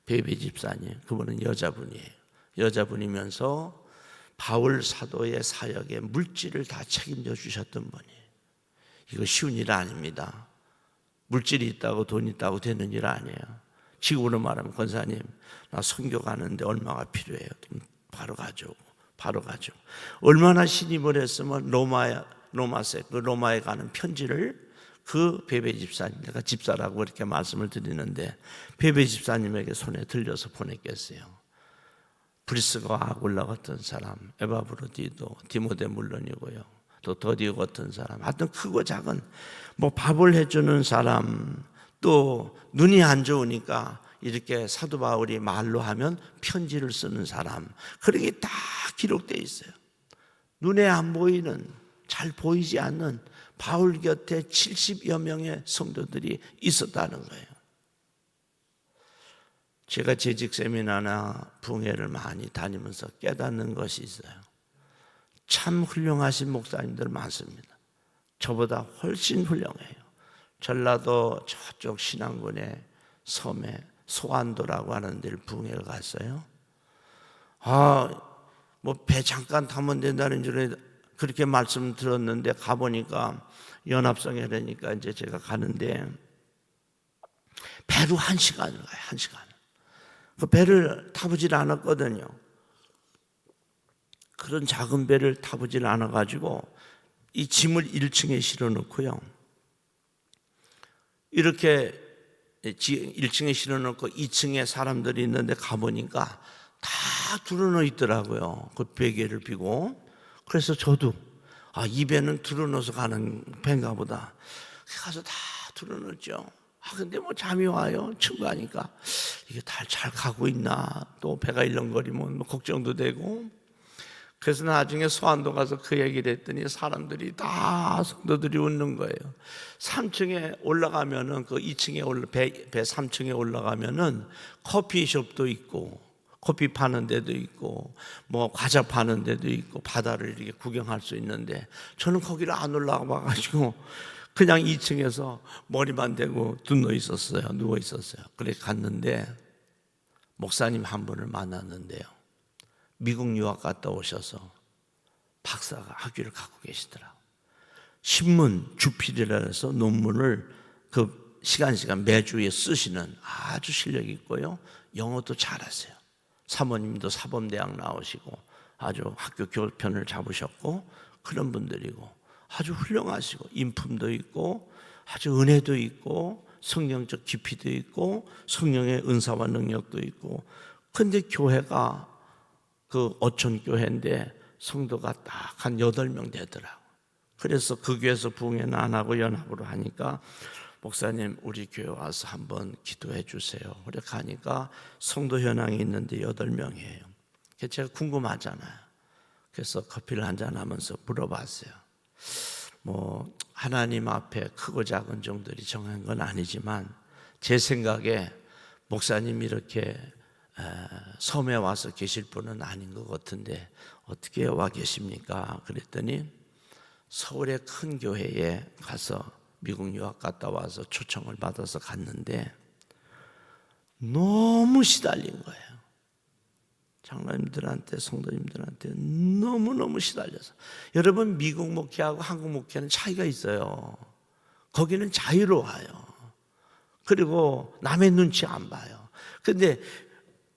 베베 집사님, 그분은 여자분이에요. 여자분이면서 바울 사도의 사역에 물질을 다 책임져 주셨던 분이에요. 이거 쉬운 일 아닙니다. 물질이 있다고 돈 있다고 되는 일 아니에요. 지금으로 말하면 권사님 나 선교 가는데 얼마가 필요해요? 바로 가져오고 얼마나 신임을 했으면 로마에 가는 편지를 그 베베 집사님, 내가 집사라고 이렇게 말씀을 드리는데 베베 집사님에게 손에 들려서 보냈겠어요. 브리스가 아굴라 같은 사람, 에바브로디도, 디모데 물론이고요, 또 더디오 같은 사람, 하여튼 크고 작은 밥을 해주는 사람, 또 눈이 안 좋으니까 이렇게 사도 바울이 말로 하면 편지를 쓰는 사람, 그런 게 다 기록되어 있어요. 눈에 안 보이는, 잘 보이지 않는 바울 곁에 70여 명의 성도들이 있었다는 거예요. 제가 재직 세미나나 부흥회를 많이 다니면서 깨닫는 것이 있어요. 참 훌륭하신 목사님들 많습니다. 저보다 훨씬 훌륭해요. 전라도 저쪽 신안군의 섬에 소안도라고 하는 데를 부흥회를 갔어요. 배 잠깐 타면 된다는 줄에 그렇게 말씀 들었는데 가보니까 연합성에 되니까 이제 제가 가는데 배로 1시간을 가요. 1시간. 그 배를 타보질 않았거든요. 그런 작은 배를 타보질 않아가지고 이 짐을 1층에 실어놓고요. 이렇게 1층에 실어놓고 2층에 사람들이 있는데 가보니까 다 드러져 있더라고요. 그 베개를 비고. 그래서 저도 이 배는 드러넣어서 가는 배인가 보다. 가서 다 드러넣었죠. 근데 잠이 와요. 친구하니까 이게 다 잘 가고 있나, 또 배가 일렁거리면 걱정도 되고. 그래서 나중에 소안도 가서 그 얘기를 했더니 사람들이 다 성도들이 웃는 거예요. 3층에 올라가면은 그 2층에 배 3층에 올라가면은 커피숍도 있고 커피 파는 데도 있고 과자 파는 데도 있고 바다를 이렇게 구경할 수 있는데 저는 거기를 안 올라가 봐가지고 그냥 2층에서 머리만 대고 누워 있었어요. 그래 갔는데 목사님 한 분을 만났는데요. 미국 유학 갔다 오셔서 박사가 학위를 갖고 계시더라고요. 신문 주필이라 해서 논문을 그 시간 매주에 쓰시는 아주 실력이 있고요. 영어도 잘하세요. 사모님도 사범대학 나오시고 아주 학교 교편을 잡으셨고 그런 분들이고 아주 훌륭하시고 인품도 있고 아주 은혜도 있고 성령적 깊이도 있고 성령의 은사와 능력도 있고, 근데 교회가 그 어촌교회인데 성도가 딱 한 8명 되더라고. 그래서 그 교회에서 부흥회는 안 하고 연합으로 하니까 목사님 우리 교회 와서 한번 기도해 주세요. 그래 가니까 성도 현황이 있는데 8명이에요. 제가 궁금하잖아요. 그래서 커피를 한잔하면서 물어봤어요. 뭐 하나님 앞에 크고 작은 종들이 정한 건 아니지만 제 생각에 목사님이 이렇게 섬에 와서 계실 분은 아닌 것 같은데 어떻게 와 계십니까? 그랬더니 서울의 큰 교회에 가서 미국 유학 갔다 와서 초청을 받아서 갔는데 너무 시달린 거예요. 장로님들한테, 성도님들한테 너무너무 시달려서. 여러분, 미국 목회하고 한국 목회는 차이가 있어요. 거기는 자유로워요. 그리고 남의 눈치 안 봐요. 근데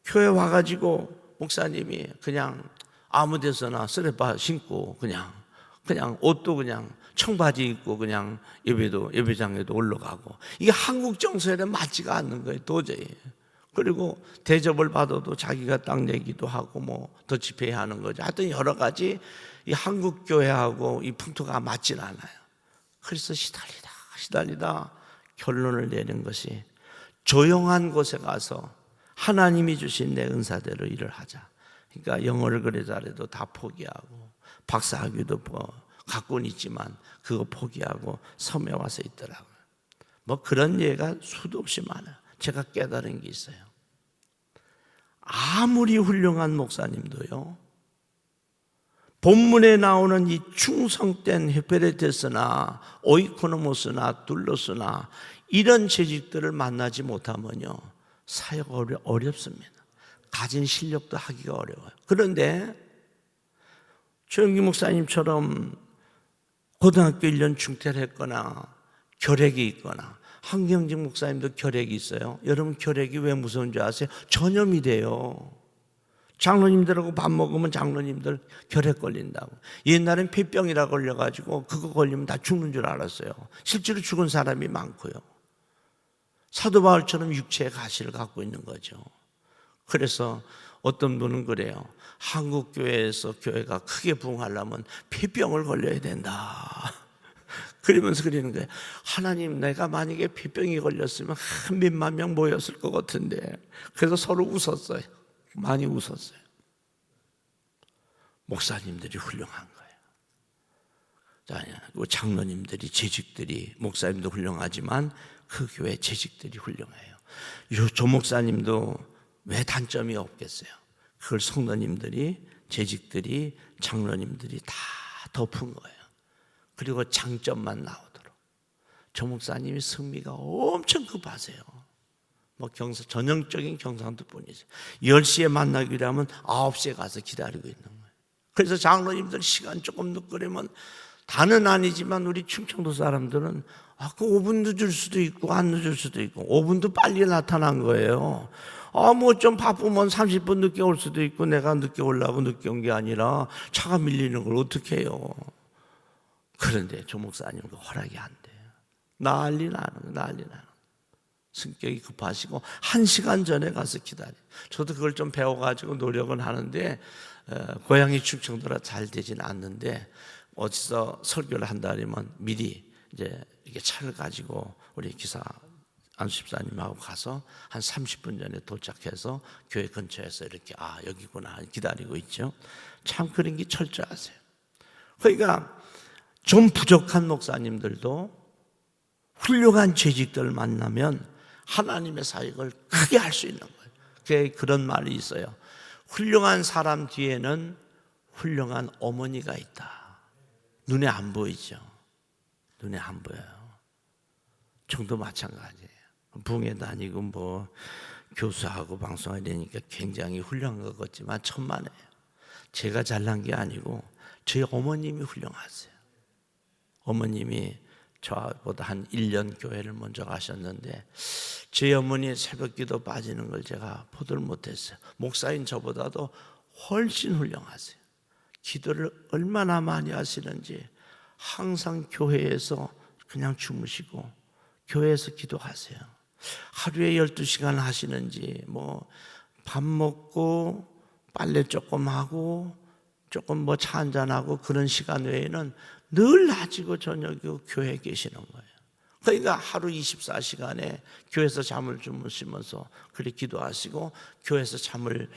교회 와가지고 목사님이 그냥 아무 데서나 쓰레빠 신고 그냥 옷도 그냥 청바지 입고 그냥 예배장에도 올라가고, 이게 한국 정서에는 맞지가 않는 거예요, 도저히. 그리고 대접을 받아도 자기가 딱 내기도 하고 뭐 더치페이 하는 거죠. 하여튼 여러 가지 이 한국 교회하고 이 풍토가 맞진 않아요. 그래서 시달리다 결론을 내린 것이 조용한 곳에 가서 하나님이 주신 내 은사대로 일을 하자. 그러니까 영어를 그래 잘해도 다 포기하고 박사학위도 뭐 갖고는 있지만 그거 포기하고 섬에 와서 있더라고요. 뭐 그런 예가 수도 없이 많아요. 제가 깨달은 게 있어요. 아무리 훌륭한 목사님도요, 본문에 나오는 이 충성된 헤페레테스나 오이코노모스나 둘로스나 이런 재직들을 만나지 못하면요 사역 어렵습니다. 가진 실력도 하기가 어려워요. 그런데 조영기 목사님처럼 고등학교 1년 중퇴를 했거나 결핵이 있거나, 한경직 목사님도 결핵이 있어요. 여러분, 결핵이 왜 무서운 줄 아세요? 전염이 돼요. 장로님들하고 밥 먹으면 장로님들 결핵 걸린다고. 옛날엔 폐병이라 걸려가지고 그거 걸리면 다 죽는 줄 알았어요. 실제로 죽은 사람이 많고요. 사도 바울처럼 육체의 가시를 갖고 있는 거죠. 그래서 어떤 분은 그래요. 한국 교회에서 교회가 크게 부흥하려면 폐병을 걸려야 된다. 그러면서 그러는 거예요. 하나님, 내가 만약에 폐병이 걸렸으면 한 몇만 명 모였을 것 같은데. 그래서 서로 웃었어요. 많이 웃었어요. 목사님들이 훌륭한 거예요. 장로님들이, 재직들이, 목사님도 훌륭하지만 그 교회 재직들이 훌륭해요. 조 목사님도 왜 단점이 없겠어요? 그걸 성도님들이, 재직들이, 장로님들이 다 덮은 거예요. 그리고 장점만 나오도록. 조 목사님이 성미가 엄청 급하세요. 뭐 전형적인 경상도 분이죠. 10시에 만나기로 하면 9시에 가서 기다리고 있는 거예요. 그래서 장로님들 시간 조금 늦으려면, 다는 아니지만 우리 충청도 사람들은 그 5분 늦을 수도 있고 안 늦을 수도 있고, 5분도 빨리 나타난 거예요. 뭐 좀 바쁘면 30분 늦게 올 수도 있고, 내가 늦게 오려고 늦게 온 게 아니라 차가 밀리는 걸 어떻게 해요? 그런데 조 목사님은 허락이 안 돼요. 난리 나는 거예요. 성격이 급하시고 1시간 전에 가서 기다려요. 저도 그걸 좀 배워가지고 노력은 하는데 고향이 충청도라 잘 되진 않는데, 어디서 설교를 한다면 미리 이제 이렇게 차를 가지고 우리 기사 안수집사님하고 가서 한 30분 전에 도착해서 교회 근처에서 이렇게 여기구나 기다리고 있죠. 참 그런 게 철저하세요. 그러니까 좀 부족한 목사님들도 훌륭한 재직들을 만나면 하나님의 사역을 크게 할 수 있는 거예요. 그런 말이 있어요. 훌륭한 사람 뒤에는 훌륭한 어머니가 있다. 눈에 안 보이죠. 눈에 안 보여요. 정도 마찬가지예요. 부흥회 다니고 뭐 교수하고 방송해야 되니까 굉장히 훌륭한 것 같지만 천만에요. 제가 잘난 게 아니고 저희 어머님이 훌륭하세요. 어머님이 저보다 한 1년 교회를 먼저 가셨는데 저희 어머니 새벽기도 빠지는 걸 제가 보도를 못했어요. 목사인 저보다도 훨씬 훌륭하세요. 기도를 얼마나 많이 하시는지 항상 교회에서 그냥 주무시고 교회에서 기도하세요. 하루에 12시간 하시는지 밥 먹고 빨래 조금 하고 조금 차 한잔하고 그런 시간 외에는 늘 아침이고 저녁이고 교회에 계시는 거예요. 그러니까 하루 24시간에 교회에서 잠을 주무시면서 그렇게 기도하시고 교회에서 잠을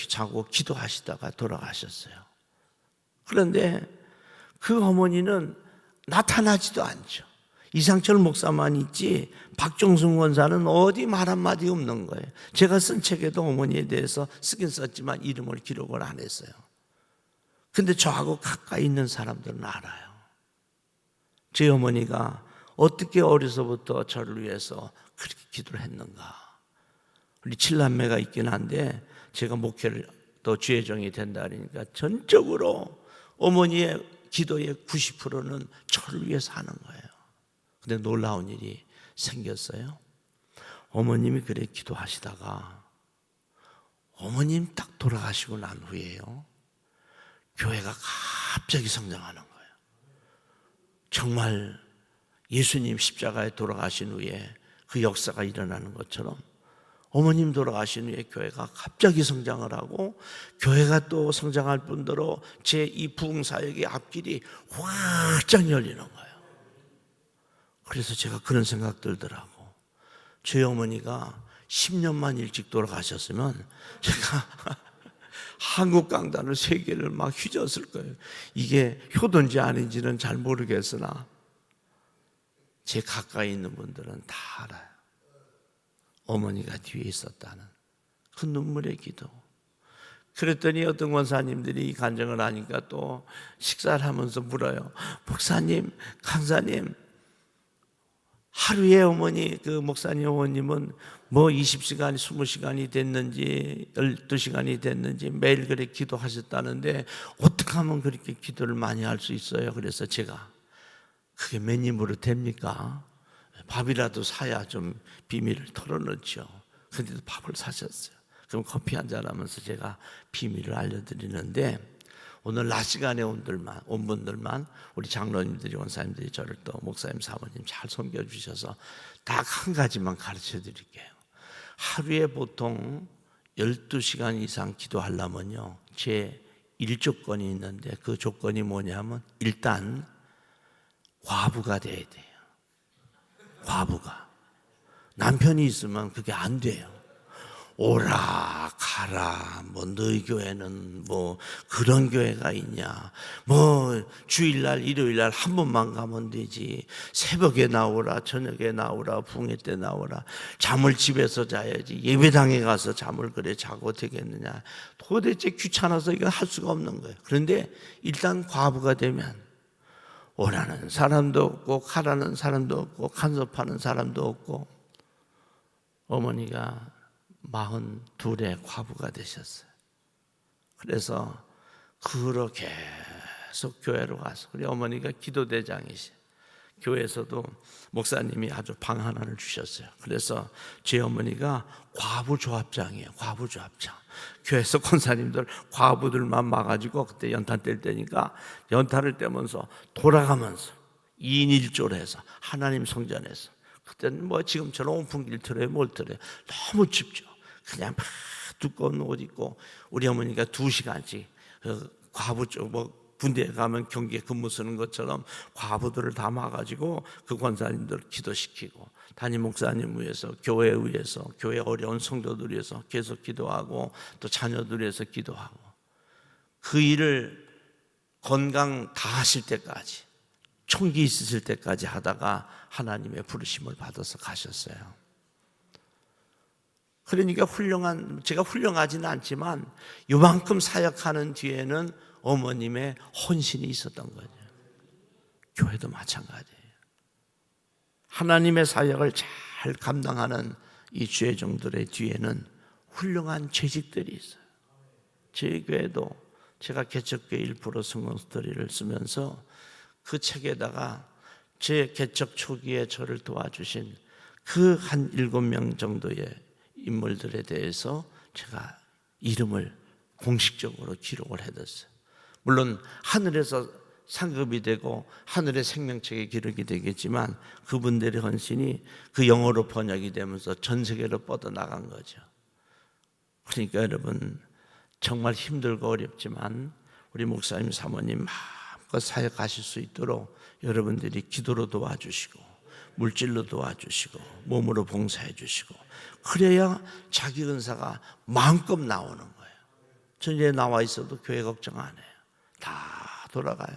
자고 기도하시다가 돌아가셨어요. 그런데 그 어머니는 나타나지도 않죠. 이상철 목사만 있지 박종순 권사는 어디 말 한마디 없는 거예요. 제가 쓴 책에도 어머니에 대해서 쓰긴 썼지만 이름을 기록을 안 했어요. 근데 저하고 가까이 있는 사람들은 알아요. 제 어머니가 어떻게 어려서부터 저를 위해서 그렇게 기도를 했는가. 우리 7남매가 있긴 한데 제가 목회를 또 주의종이 된다 그러니까 전적으로 어머니의 기도의 90%는 저를 위해서 하는 거예요. 근데 놀라운 일이 생겼어요. 어머님이 그래 기도하시다가 어머님 딱 돌아가시고 난 후에요, 교회가 갑자기 성장하는 거예요. 정말 예수님 십자가에 돌아가신 후에 그 역사가 일어나는 것처럼 어머님 돌아가신 후에 교회가 갑자기 성장을 하고 교회가 또 성장할 뿐더러 제 이 부흥사역의 앞길이 활짝 열리는 거예요. 그래서 제가 그런 생각 들더라고. 저희 어머니가 10년만 일찍 돌아가셨으면 제가 한국 강단을 3개를 막 휘졌을 거예요. 이게 효도인지 아닌지는 잘 모르겠으나 제 가까이 있는 분들은 다 알아요. 어머니가 뒤에 있었다는 그 눈물의 기도. 그랬더니 어떤 권사님들이 이 간증을 하니까 또 식사를 하면서 물어요. 목사님, 강사님, 하루에 어머니, 그 목사님 어머님은 20시간이 20시간이 됐는지 12시간이 됐는지 매일 그렇게 기도하셨다는데 어떻게 하면 그렇게 기도를 많이 할 수 있어요? 그래서 제가 그게 몇 입으로 됩니까? 밥이라도 사야 좀 비밀을 털어놓죠. 근데도 밥을 사셨어요. 그럼 커피 한잔 하면서 제가 비밀을 알려드리는데, 오늘 낮 시간에 온 분들만 우리 장로님들이, 원사님들이 저를 또 목사님, 사모님 잘 섬겨주셔서 딱 한 가지만 가르쳐 드릴게요. 하루에 보통 12시간 이상 기도하려면요, 제 1조건이 있는데 그 조건이 뭐냐면 일단 과부가 돼야 돼요. 과부가. 남편이 있으면 그게 안 돼요. 오라 가라 너희 교회는 그런 교회가 있냐, 주일날 일요일날 한 번만 가면 되지, 새벽에 나오라 저녁에 나오라 부흥회 때 나오라, 잠을 집에서 자야지 예배당에 가서 잠을 그래 자고 되겠느냐. 도대체 귀찮아서 이거 할 수가 없는 거예요. 그런데 일단 과부가 되면 오라는 사람도 없고 가라는 사람도 없고 간섭하는 사람도 없고, 어머니가 42의 과부가 되셨어요. 그래서 그로 계속 교회로 가서, 우리 어머니가 기도대장이시죠. 교회에서도 목사님이 아주 방 하나를 주셨어요. 그래서 제 어머니가 과부조합장이에요. 과부조합장. 교회에서 권사님들 과부들만 막아가지고 그때 연탄 뗄 때니까 연탄을 떼면서 돌아가면서 2인 1조로 해서 하나님 성전에서, 그때는 지금처럼 온풍기를 틀어요 뭘 틀어요, 너무 춥죠. 그냥 막 두꺼운 옷 입고 우리 어머니가 2시간씩 과부 쪽 군대에 가면 경기에 근무 쓰는 것처럼 과부들을 다 막아가지고 그 권사님들 기도시키고, 담임 목사님 위해서, 교회 위해서, 교회 어려운 성도들 위해서 계속 기도하고, 또 자녀들 위해서 기도하고, 그 일을 건강 다 하실 때까지, 총기 있으실 때까지 하다가 하나님의 부르심을 받아서 가셨어요. 그러니까 제가 훌륭하지는 않지만 이만큼 사역하는 뒤에는 어머님의 헌신이 있었던 거죠. 교회도 마찬가지예요. 하나님의 사역을 잘 감당하는 이 주의종들의 뒤에는 훌륭한 재직들이 있어요. 제 교회도 제가 개척교회 1% 성공 스토리를 쓰면서 그 책에다가 제 개척 초기에 저를 도와주신 그 한 7명 정도의 인물들에 대해서 제가 이름을 공식적으로 기록을 해뒀어요. 물론 하늘에서 상급이 되고 하늘의 생명책에 기록이 되겠지만 그분들의 헌신이 그 영어로 번역이 되면서 전 세계로 뻗어나간 거죠. 그러니까 여러분 정말 힘들고 어렵지만 우리 목사님 사모님 마음껏 사역하실 수 있도록 여러분들이 기도로 도와주시고 물질로 도와주시고 몸으로 봉사해 주시고 그래야 자기 은사가 마음껏 나오는 거예요. 저는 이제 나와 있어도 교회 걱정 안 해요. 다 돌아가요.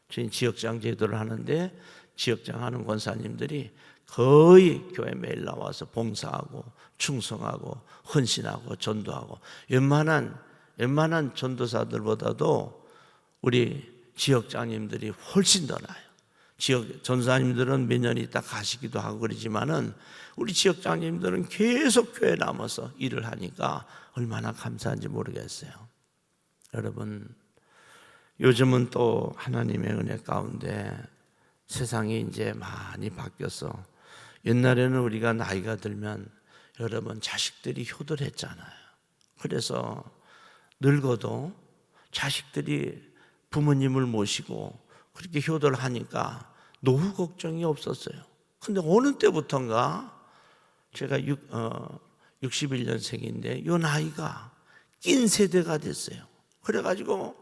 저희 지역장 제도를 하는데 지역장 하는 권사님들이 거의 교회 매일 나와서 봉사하고 충성하고 헌신하고 전도하고 웬만한 전도사들보다도 우리 지역장님들이 훨씬 더 나아요. 지역 전사님들은 몇 년 있다 가시기도 하고 그러지만은 우리 지역장님들은 계속 교회에 남아서 일을 하니까 얼마나 감사한지 모르겠어요. 여러분 요즘은 또 하나님의 은혜 가운데 세상이 이제 많이 바뀌어서 옛날에는 우리가 나이가 들면 여러분 자식들이 효도했잖아요. 그래서 늙어도 자식들이 부모님을 모시고 그렇게 효도를 하니까 노후 걱정이 없었어요. 근데 어느 때부턴가 제가 61년생인데 이 나이가 낀 세대가 됐어요. 그래가지고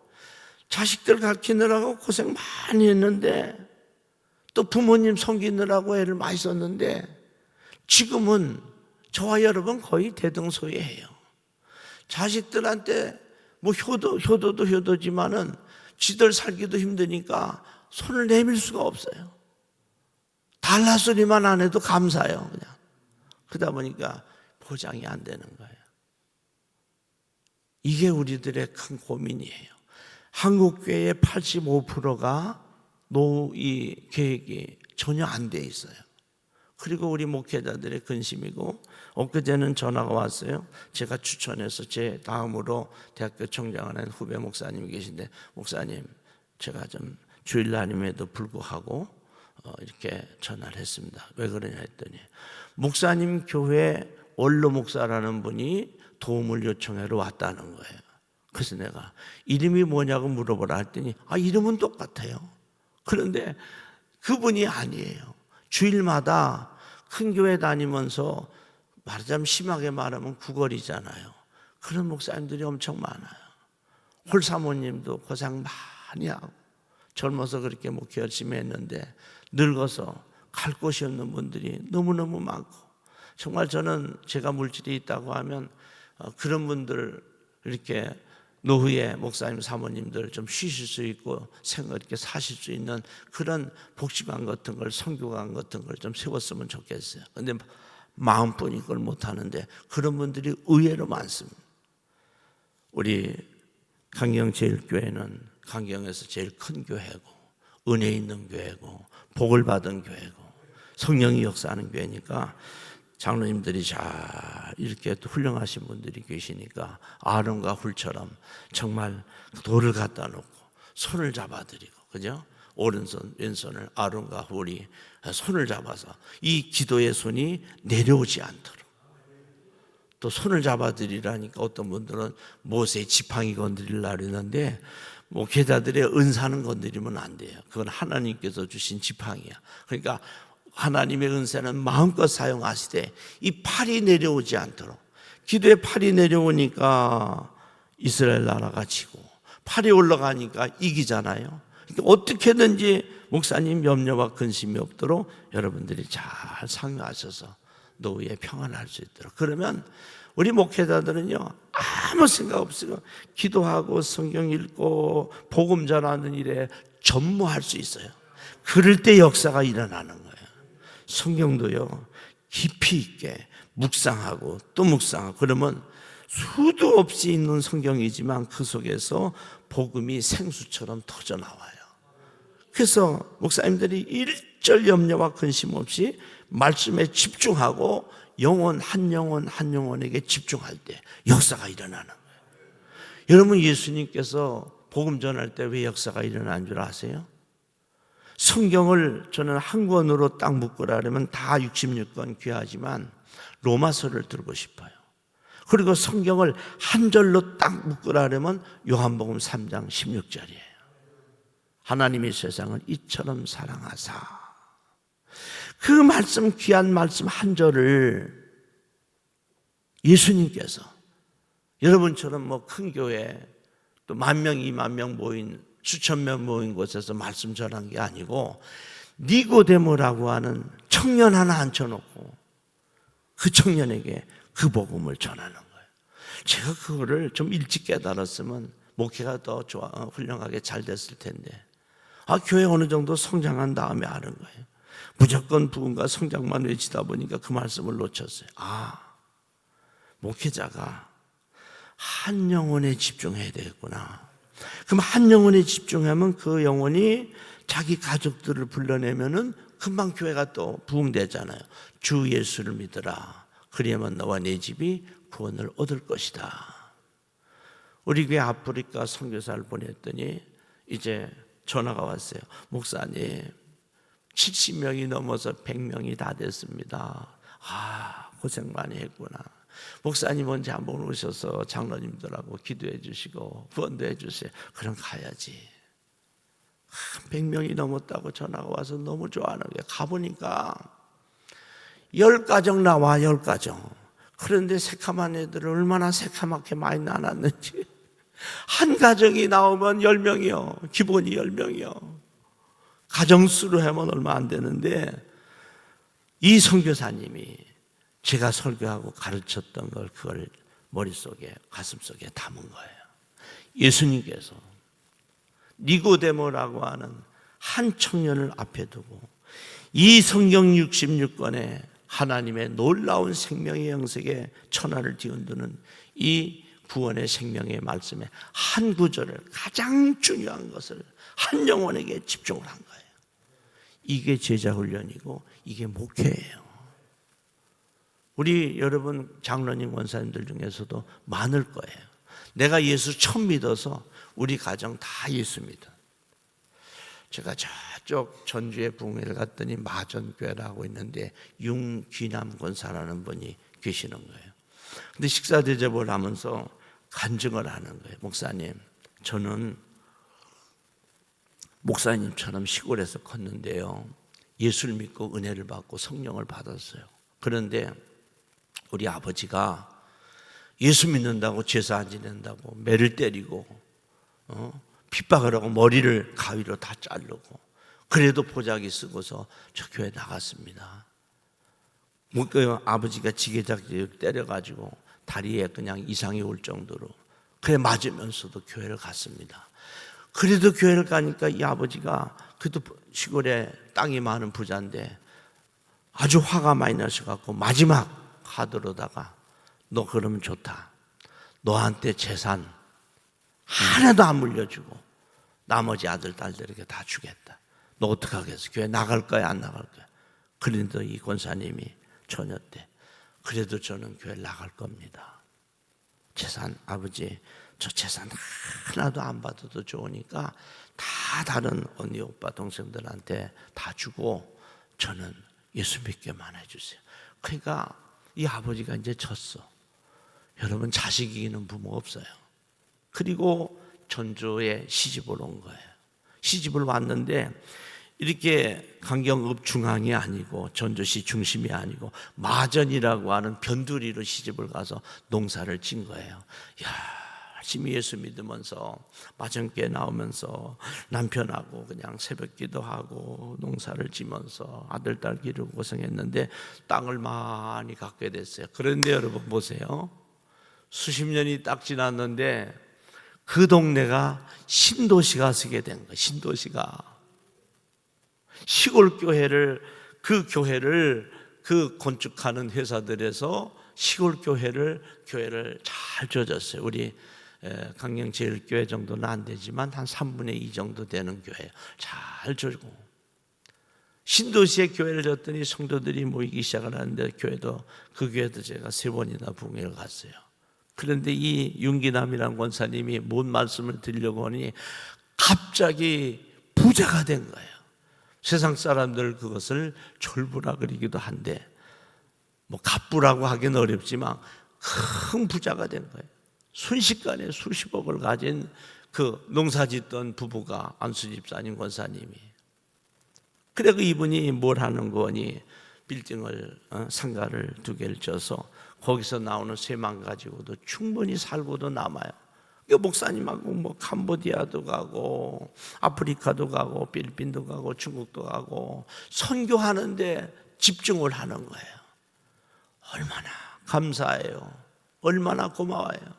자식들 가르치느라고 고생 많이 했는데 또 부모님 섬기느라고 애를 많이 썼는데 지금은 저와 여러분 거의 대등소이해요. 자식들한테 뭐 효도도 효도지만은 지들 살기도 힘드니까 손을 내밀 수가 없어요. 달라 소리만 안 해도 감사해요. 그냥 그러다 보니까 보장이 안 되는 거예요. 이게 우리들의 큰 고민이에요. 한국교회의 85%가 노후 계획이 전혀 안 돼 있어요. 그리고 우리 목회자들의 근심이고 엊그제는 전화가 왔어요. 제가 추천해서 제 다음으로 대학교 총장을 한 후배 목사님이 계신데 목사님 제가 좀 주일날임에도 불구하고 이렇게 전화를 했습니다. 왜 그러냐 했더니 목사님 교회 원로 목사라는 분이 도움을 요청하러 왔다는 거예요. 그래서 내가 이름이 뭐냐고 물어보라 했더니 이름은 똑같아요. 그런데 그분이 아니에요. 주일마다 큰 교회 다니면서 말하자면 심하게 말하면 구걸이잖아요. 그런 목사님들이 엄청 많아요. 홀사모님도 고생 많이 하고 젊어서 그렇게 목회 열심히 했는데 늙어서 갈 곳이 없는 분들이 너무너무 많고 정말 저는 제가 물질이 있다고 하면 그런 분들 이렇게 노후에 목사님 사모님들 좀 쉬실 수 있고 이렇게 사실 수 있는 그런 복지관 같은 걸 선교관 같은 걸 좀 세웠으면 좋겠어요. 그런데 마음뿐이 그걸 못하는데 그런 분들이 의외로 많습니다. 우리 강경제일교회는 강경에서 제일 큰 교회고 은혜 있는 교회고 복을 받은 교회고 성령이 역사하는 교회니까 장로님들이 잘 이렇게 훌륭하신 분들이 계시니까 아론과 훌처럼 정말 돌을 갖다 놓고 손을 잡아드리고 그죠? 오른손 왼손을 아론과 훌이 손을 잡아서 이 기도의 손이 내려오지 않도록 또 손을 잡아드리라니까 어떤 분들은 모세의 지팡이 건드리려고 그러는데 목회자들의 은사는 건드리면 안 돼요. 그건 하나님께서 주신 지팡이야. 그러니까 하나님의 은사는 마음껏 사용하시되 이 팔이 내려오지 않도록 기도에 팔이 내려오니까 이스라엘 나라가 지고 팔이 올라가니까 이기잖아요. 그러니까 어떻게든지 목사님 염려와 근심이 없도록 여러분들이 잘 상의하셔서 노후에 평안할 수 있도록 그러면 우리 목회자들은요 아무 생각 없이고 기도하고 성경 읽고 복음 전하는 일에 전무할 수 있어요. 그럴 때 역사가 일어나는 거예요. 성경도요 깊이 있게 묵상하고 또 묵상하고 그러면 수도 없이 있는 성경이지만 그 속에서 복음이 생수처럼 터져나와요. 그래서 목사님들이 일절 염려와 근심 없이 말씀에 집중하고 영혼 한 영혼에게 집중할 때 역사가 일어나는 거예요. 여러분 예수님께서 복음 전할 때 왜 역사가 일어나는 줄 아세요? 성경을 저는 한 권으로 딱 묶으라면 다 66권 귀하지만 로마서를 들고 싶어요. 그리고 성경을 한 절로 딱 묶으라면 요한복음 3장 16절이에요. 하나님이 세상을 이처럼 사랑하사. 그 말씀, 귀한 말씀 한 절을 예수님께서 여러분처럼 뭐 큰 교회 또 10,000명, 20,000명 모인 수천 명 모인 곳에서 말씀 전한 게 아니고 니고데모라고 하는 청년 하나 앉혀놓고 그 청년에게 그 복음을 전하는 거예요. 제가 그거를 좀 일찍 깨달았으면 목회가 더 훌륭하게 잘 됐을 텐데, 교회 어느 정도 성장한 다음에 아는 거예요. 무조건 부흥과 성장만 외치다 보니까 그 말씀을 놓쳤어요. 목회자가 한 영혼에 집중해야 되겠구나. 그럼 한 영혼에 집중하면 그 영혼이 자기 가족들을 불러내면은 금방 교회가 또 부흥되잖아요. 주 예수를 믿으라. 그리하면 너와 네 집이 구원을 얻을 것이다. 우리 교회 아프리카 선교사를 보냈더니 이제 전화가 왔어요. 목사님, 70명이 넘어서 100명이 다 됐습니다. 고생 많이 했구나. 목사님 언제 한번 오셔서 장로님들하고 기도해 주시고 구원도 해 주세요. 그럼 가야지. 100명이 넘었다고 전화가 와서 너무 좋아하는 거예요. 가보니까 10가정 나와, 10가정. 그런데 새카만 애들을 얼마나 새카맣게 많이 나눴는지. 한 가정이 나오면 10명이요. 기본이 10명이요. 가정수로 하면 얼마 안 되는데, 이 선교사님이 제가 설교하고 가르쳤던 걸 그걸 머릿속에 가슴속에 담은 거예요. 예수님께서 니고데모라고 하는 한 청년을 앞에 두고 이 성경 66권에 하나님의 놀라운 생명의 영색에 천하를 뒤흔드는 이 구원의 생명의 말씀에 한 구절을, 가장 중요한 것을 한 영혼에게 집중을 한 거예요. 이게 제자 훈련이고 이게 목회예요. 우리 여러분 장로님 원사님들 중에서도 많을 거예요. 내가 예수 처음 믿어서 우리 가정 다 예수 믿어. 제가 저쪽 전주에 부흥회를 갔더니 마전교회라고 있는데 윤귀남 권사라는 분이 계시는 거예요. 근데 식사 대접을 하면서 간증을 하는 거예요. 목사님, 저는 목사님처럼 시골에서 컸는데요, 예수를 믿고 은혜를 받고 성령을 받았어요. 그런데 우리 아버지가 예수 믿는다고 제사 안 지낸다고 매를 때리고 핍박을 하고 머리를 가위로 다 자르고, 그래도 보자기 쓰고서 저 교회 나갔습니다. 아버지가 지게작질 때려가지고 다리에 그냥 이상이 올 정도로 그래 맞으면서도 교회를 갔습니다. 그래도 교회를 가니까 이 아버지가 그래도 시골에 땅이 많은 부자인데 아주 화가 많이 나셔갖고 마지막 카드로다가 너 그러면 좋다. 너한테 재산 하나도 안 물려주고 나머지 아들, 딸들에게 다 주겠다. 너 어떡하겠어? 교회 나갈 거야, 안 나갈 거야? 그런데 이 권사님이 처녀 때 그래도 저는 교회 나갈 겁니다. 재산, 아버지 저 재산 하나도 안 받아도 좋으니까 다 다른 언니, 오빠, 동생들한테 다 주고 저는 예수 믿게만 해주세요. 그러니까 이 아버지가 이제 졌어. 여러분, 자식 이기는 부모 없어요. 그리고 전주에 시집을 온 거예요. 시집을 왔는데 이렇게 강경읍 중앙이 아니고 전주시 중심이 아니고 마전이라고 하는 변두리로 시집을 가서 농사를 진 거예요. 열심히 예수 믿으면서 마전교회 나오면서 남편하고 그냥 새벽 기도하고 농사를 지면서 아들, 딸 기르고 고생했는데 땅을 많이 갖게 됐어요. 그런데 여러분 보세요. 수십 년이 딱 지났는데 그 동네가 신도시가 서게 된 거예요. 신도시가. 시골 교회를, 그 교회를 그 건축하는 회사들에서 시골 교회를 잘 줘줬어요. 우리 강령제일교회 정도는 안 되지만 한 3분의 2 정도 되는 교회 잘 주고, 신도시에 교회를 줬더니 성도들이 모이기 시작을 하는데 그 교회도 제가 3번이나 부흥회를 갔어요. 그런데 이 윤기남이라는 권사님이 뭔 말씀을 드리려고 하니 갑자기 부자가 된 거예요. 세상 사람들 그것을 졸부라 그러기도 한데 뭐 갑부라고 하기는 어렵지만 큰 부자가 된 거예요. 순식간에 수십억을 가진 그 농사짓던 부부가 안수 집사님 권사님이, 그래 그 이분이 뭘 하는 거니, 빌딩을 상가를 2개를 져서 거기서 나오는 세만 가지고도 충분히 살고도 남아요. 목사님하고 뭐 캄보디아도 가고 아프리카도 가고 필리핀도 가고 중국도 가고 선교하는데 집중을 하는 거예요. 얼마나 감사해요. 얼마나 고마워요.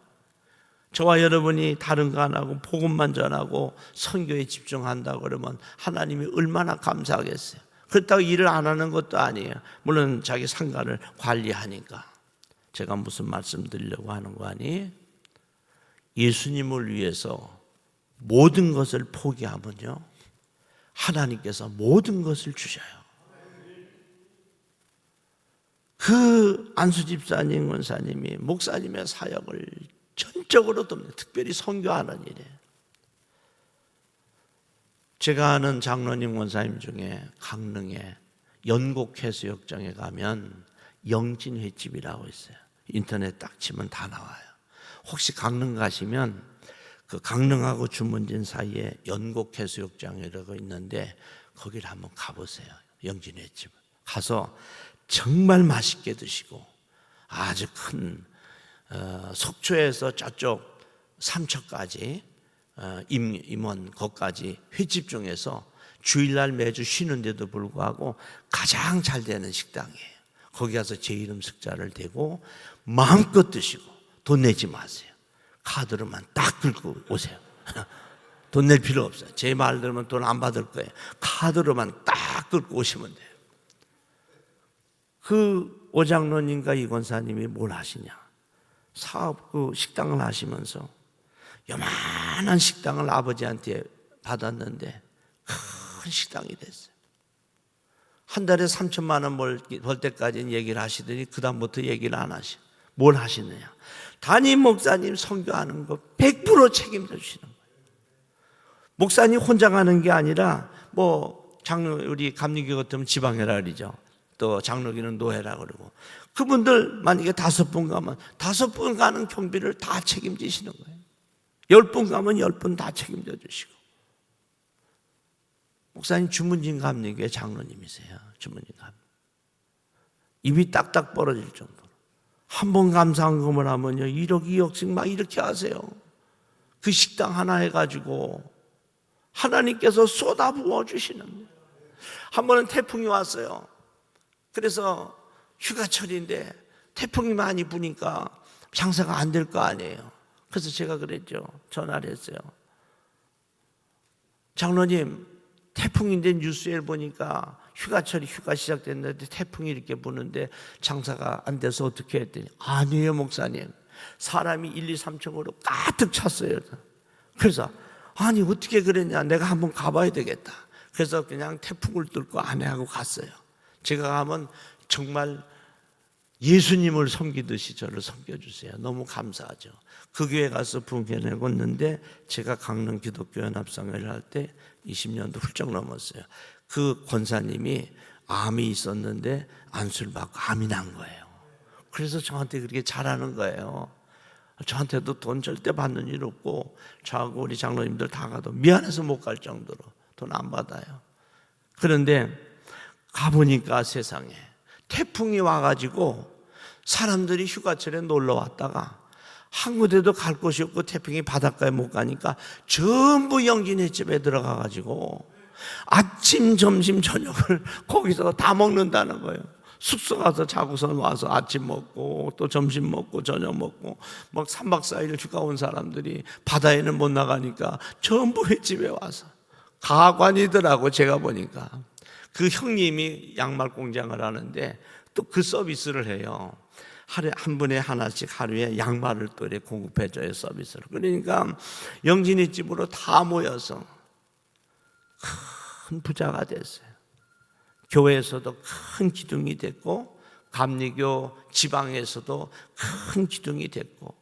저와 여러분이 다른 거 안 하고 복음만 전하고 선교에 집중한다 그러면 하나님이 얼마나 감사하겠어요. 그렇다고 일을 안 하는 것도 아니에요. 물론 자기 상가를 관리하니까. 제가 무슨 말씀 드리려고 하는 거 아니? 예수님을 위해서 모든 것을 포기하면요, 하나님께서 모든 것을 주셔요. 그 안수 집사님, 원사님이 목사님의 사역을 전적으로 돕니다. 특별히 선교하는 일에. 제가 아는 장로님, 원사님 중에 강릉에 연곡해수욕장에 가면 영진횟집이라고 있어요. 인터넷 딱 치면 다 나와요. 혹시 강릉 가시면 그 강릉하고 주문진 사이에 연곡해수욕장이라고 있는데 거기를 한번 가보세요. 영진횟집 가서 정말 맛있게 드시고 아주 큰 속초에서 저쪽 삼척까지 임원 거기까지 횟집 중에서 주일날 매주 쉬는데도 불구하고 가장 잘 되는 식당이에요. 거기 가서 제 이름 숫자를 대고 마음껏 드시고 돈 내지 마세요. 카드로만 딱 긁고 오세요. 돈 낼 필요 없어요. 제 말 들으면 돈 안 받을 거예요. 카드로만 딱 긁고 오시면 돼요. 그 오장로님과 이 권사님이 뭘 하시냐, 사업 그 식당을 하시면서 요만한 식당을 아버지한테 받았는데 큰 식당이 됐어요. 한 달에 3천만 원 벌 때까지는 얘기를 하시더니 그 다음부터 얘기를 안 하셔. 뭘 하시느냐, 담임 목사님 선교하는 거 100% 책임져 주시는 거예요. 목사님 혼자 가는 게 아니라 뭐 장로, 우리 감리교 같으면 지방회라 그러죠. 또 장로교는 노회라 그러고, 그분들 만약에 5분 가면 5분 가는 경비를 다 책임지시는 거예요. 10분 가면 10분 다 책임져 주시고. 목사님 주문진 감리교의 장로님이세요. 주문진 감리. 입이 딱딱 벌어질 정도로. 한 번 감사한금을 하면요 1억 2억씩 막 이렇게 하세요. 그 식당 하나 해가지고 하나님께서 쏟아부어 주시는 거예요. 한 번은 태풍이 왔어요. 그래서 휴가철인데 태풍이 많이 부니까 장사가 안 될 거 아니에요. 그래서 제가 그랬죠. 전화를 했어요. 장로님, 태풍인데 뉴스에 보니까 휴가철이 휴가 시작됐는데 태풍이 이렇게 부는데 장사가 안 돼서 어떻게 했더니, 아니에요 목사님, 사람이 1, 2, 3층으로 가득 찼어요. 그래서 아니 어떻게 그랬냐, 내가 한번 가봐야 되겠다. 그래서 그냥 태풍을 뚫고 아내하고 갔어요. 제가 가면 정말 예수님을 섬기듯이 저를 섬겨주세요. 너무 감사하죠. 그 교회 가서 부흥회를 했는데 제가 강릉 기독교 연합상회를 할 때 20년도 훌쩍 넘었어요. 그 권사님이 암이 있었는데 안수를 받고 암이 난 거예요. 그래서 저한테 그렇게 잘하는 거예요. 저한테도 돈 절대 받는 일 없고 저하고 우리 장로님들 다 가도 미안해서 못 갈 정도로 돈 안 받아요. 그런데 가보니까 세상에 태풍이 와가지고 사람들이 휴가철에 놀러 왔다가 한 군데도 갈 곳이 없고 태풍이 바닷가에 못 가니까 전부 영진횟집에 들어가가지고 아침, 점심, 저녁을 거기서 다 먹는다는 거예요. 숙소 가서 자고선 와서 아침 먹고 또 점심 먹고 저녁 먹고 막 3박 4일 휴가 온 사람들이 바다에는 못 나가니까 전부 횟집에 와서 가관이더라고. 제가 보니까 그 형님이 양말 공장을 하는데 또 그 서비스를 해요. 하루에 한 분에 하나씩 하루에 양말을 또 이렇게 공급해줘요, 서비스로. 그러니까 영진이 집으로 다 모여서 큰 부자가 됐어요. 교회에서도 큰 기둥이 됐고 감리교 지방에서도 큰 기둥이 됐고,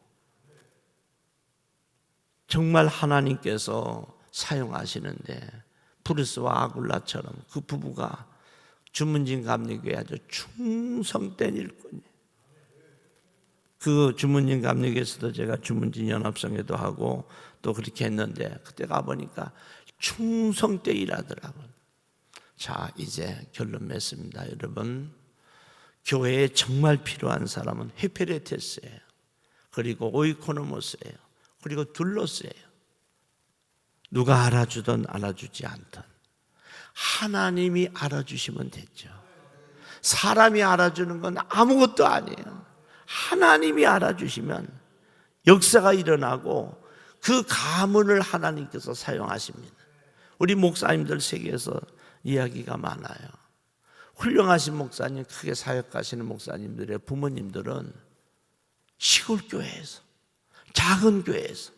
정말 하나님께서 사용하시는데 브루스와 아굴라처럼 그 부부가 주문진 감리교에 아주 충성된 일꾼이에요. 그 주문진 감리교에서도 제가 주문진 연합성회도 하고 또 그렇게 했는데 그때 가보니까 충성 때 일하더라고요. 자, 이제 결론 맺습니다. 여러분, 교회에 정말 필요한 사람은 헤페레테스예요. 그리고 오이코노모스예요. 그리고 둘로스예요. 누가 알아주든 알아주지 않든 하나님이 알아주시면 됐죠. 사람이 알아주는 건 아무것도 아니에요. 하나님이 알아주시면 역사가 일어나고 그 가문을 하나님께서 사용하십니다. 우리 목사님들 세계에서 이야기가 많아요. 훌륭하신 목사님, 크게 사역하시는 목사님들의 부모님들은 시골 교회에서, 작은 교회에서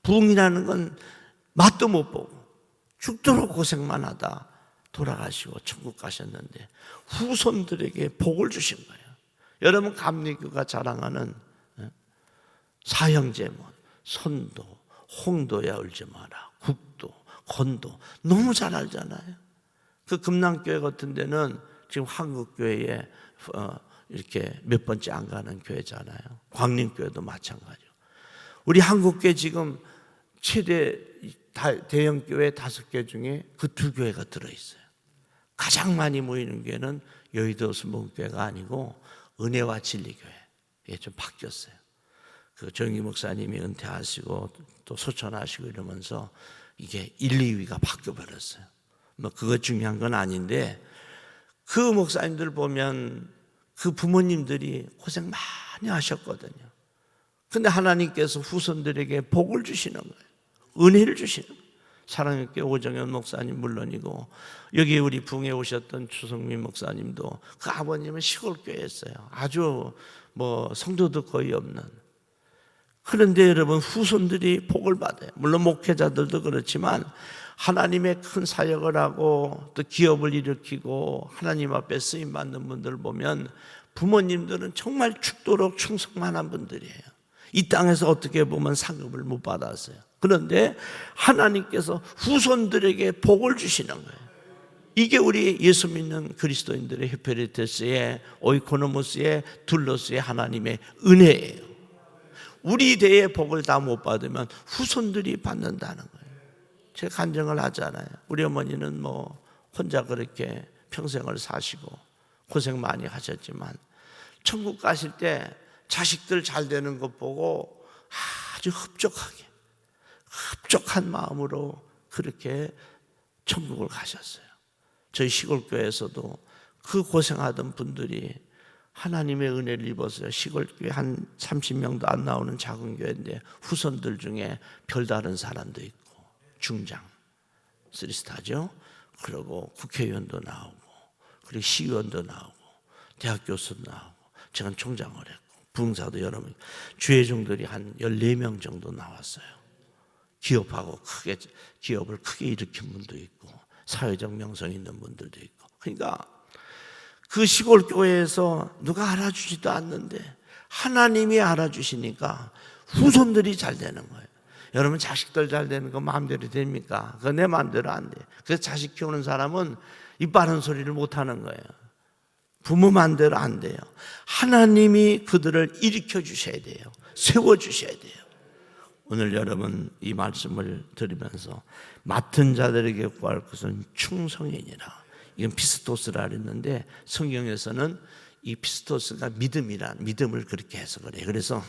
부흥이라는 건 맛도 못 보고 죽도록 고생만 하다 돌아가시고 천국 가셨는데 후손들에게 복을 주신 거예요. 여러분, 감리교가 자랑하는 사형제문, 선도, 홍도야 울지 마라, 국도, 건도 너무 잘 알잖아요. 그 금남교회 같은 데는 지금 한국교회에 이렇게 몇 번째 안 가는 교회잖아요. 광림교회도 마찬가지고. 우리 한국교회 지금 최대 대형교회 5개 중에 그 2교회가 들어있어요. 가장 많이 모이는 교회는 여의도 순복음교회가 아니고 은혜와 진리교회. 이게 좀 바뀌었어요. 그 정희 목사님이 은퇴하시고 또 소천하시고 이러면서 이게 1, 2위가 바뀌어버렸어요. 뭐 그거 중요한 건 아닌데 그 목사님들 보면 그 부모님들이 고생 많이 하셨거든요. 근데 하나님께서 후손들에게 복을 주시는 거예요. 은혜를 주시는 거예요. 사랑의 오정현 목사님 물론이고 여기 우리 붕에 오셨던 추성민 목사님도 그 아버님은 시골교회였어요. 아주 뭐 성도도 거의 없는. 그런데 여러분, 후손들이 복을 받아요. 물론 목회자들도 그렇지만 하나님의 큰 사역을 하고 또 기업을 일으키고 하나님 앞에 쓰임 받는 분들을 보면 부모님들은 정말 죽도록 충성만한 분들이에요. 이 땅에서 어떻게 보면 상급을 못 받았어요. 그런데 하나님께서 후손들에게 복을 주시는 거예요. 이게 우리 예수 믿는 그리스도인들의 헤페레테스의 오이코노모스의 둘로스의 하나님의 은혜예요. 우리 대의 복을 다 못 받으면 후손들이 받는다는 거예요. 제가 간증을 하잖아요. 우리 어머니는 뭐 혼자 그렇게 평생을 사시고 고생 많이 하셨지만 천국 가실 때 자식들 잘 되는 것 보고 아주 흡족한 마음으로 그렇게 천국을 가셨어요. 저희 시골교회에서도 그 고생하던 분들이 하나님의 은혜를 입어서 시골교회 한 30명도 안 나오는 작은 교회인데 후손들 중에 별다른 사람도 있고 중장, 3스타죠. 그리고 국회의원도 나오고 그리고 시의원도 나오고 대학 교수도 나오고 제가 총장을 했고 부흥사도 여러 명, 주회종들이 한 14명 정도 나왔어요. 기업을 크게 일으킨 분도 있고 사회적 명성 있는 분들도 있고. 그러니까 그 시골 교회에서 누가 알아주지도 않는데 하나님이 알아주시니까 후손들이 잘 되는 거예요. 여러분, 자식들 잘 되는 거 마음대로 됩니까? 그거 내 마음대로 안 돼. 그래서 자식 키우는 사람은 입 바른 소리를 못 하는 거예요. 부모 마음대로 안 돼요. 하나님이 그들을 일으켜 주셔야 돼요. 세워 주셔야 돼요. 오늘 여러분 이 말씀을 들으면서 맡은 자들에게 구할 것은 충성이니라. 이건 피스토스라 그랬는데 성경에서는 이 피스토스가 믿음을 그렇게 해석을 해요. 그래서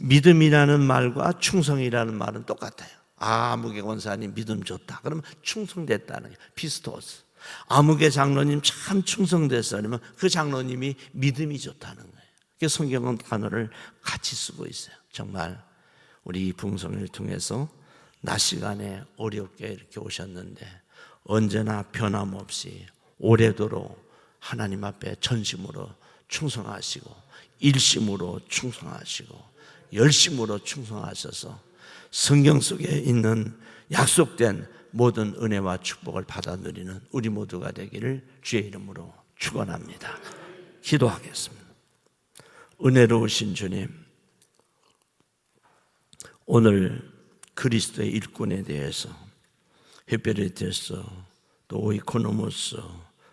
믿음이라는 말과 충성이라는 말은 똑같아요. 아무개 권사님 믿음 좋다. 그러면 충성됐다는 거예요. 피스토스. 아무개 장로님 참 충성됐어. 그러면 그 장로님이 믿음이 좋다는 거예요. 그래서 성경은 단어를 같이 쓰고 있어요. 정말 우리 붕성을 통해서 낮 시간에 어렵게 이렇게 오셨는데 언제나 변함없이 오래도록 하나님 앞에 전심으로 충성하시고 일심으로 충성하시고 열심으로 충성하셔서 성경 속에 있는 약속된 모든 은혜와 축복을 받아 누리는 우리 모두가 되기를 주의 이름으로 축원합니다. 기도하겠습니다. 은혜로우신 주님, 오늘 그리스도의 일꾼에 대해서 헤페레테스, 또 오이코노모스,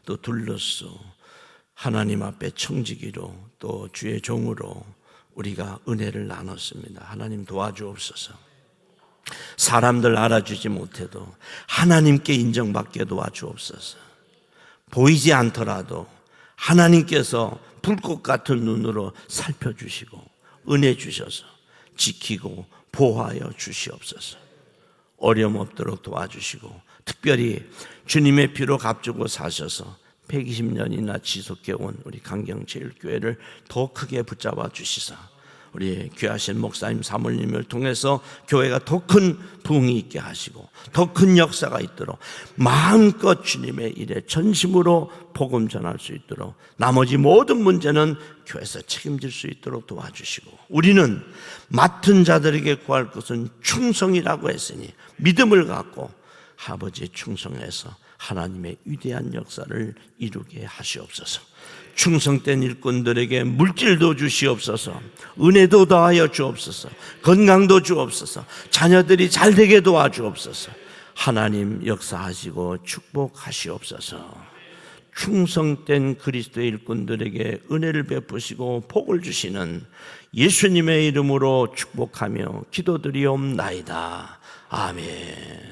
또 둘러스 하나님 앞에 청지기로 또 주의 종으로 우리가 은혜를 나눴습니다. 하나님 도와주옵소서. 사람들 알아주지 못해도 하나님께 인정받게 도와주옵소서. 보이지 않더라도 하나님께서 불꽃 같은 눈으로 살펴주시고 은혜 주셔서 지키고 보호하여 주시옵소서. 어려움 없도록 도와주시고 특별히 주님의 피로 값주고 사셔서 120년이나 지속해온 우리 강경제일교회를 더 크게 붙잡아 주시사 우리 귀하신 목사님 사모님을 통해서 교회가 더 큰 부흥이 있게 하시고 더 큰 역사가 있도록 마음껏 주님의 일에 전심으로 복음 전할 수 있도록 나머지 모든 문제는 교회에서 책임질 수 있도록 도와주시고 우리는 맡은 자들에게 구할 것은 충성이라고 했으니 믿음을 갖고 아버지의 충성해서 하나님의 위대한 역사를 이루게 하시옵소서. 충성된 일꾼들에게 물질도 주시옵소서. 은혜도 더하여 주옵소서. 건강도 주옵소서. 자녀들이 잘되게 도와주옵소서. 하나님 역사하시고 축복하시옵소서. 충성된 그리스도의 일꾼들에게 은혜를 베푸시고 복을 주시는 예수님의 이름으로 축복하며 기도드리옵나이다. 아멘.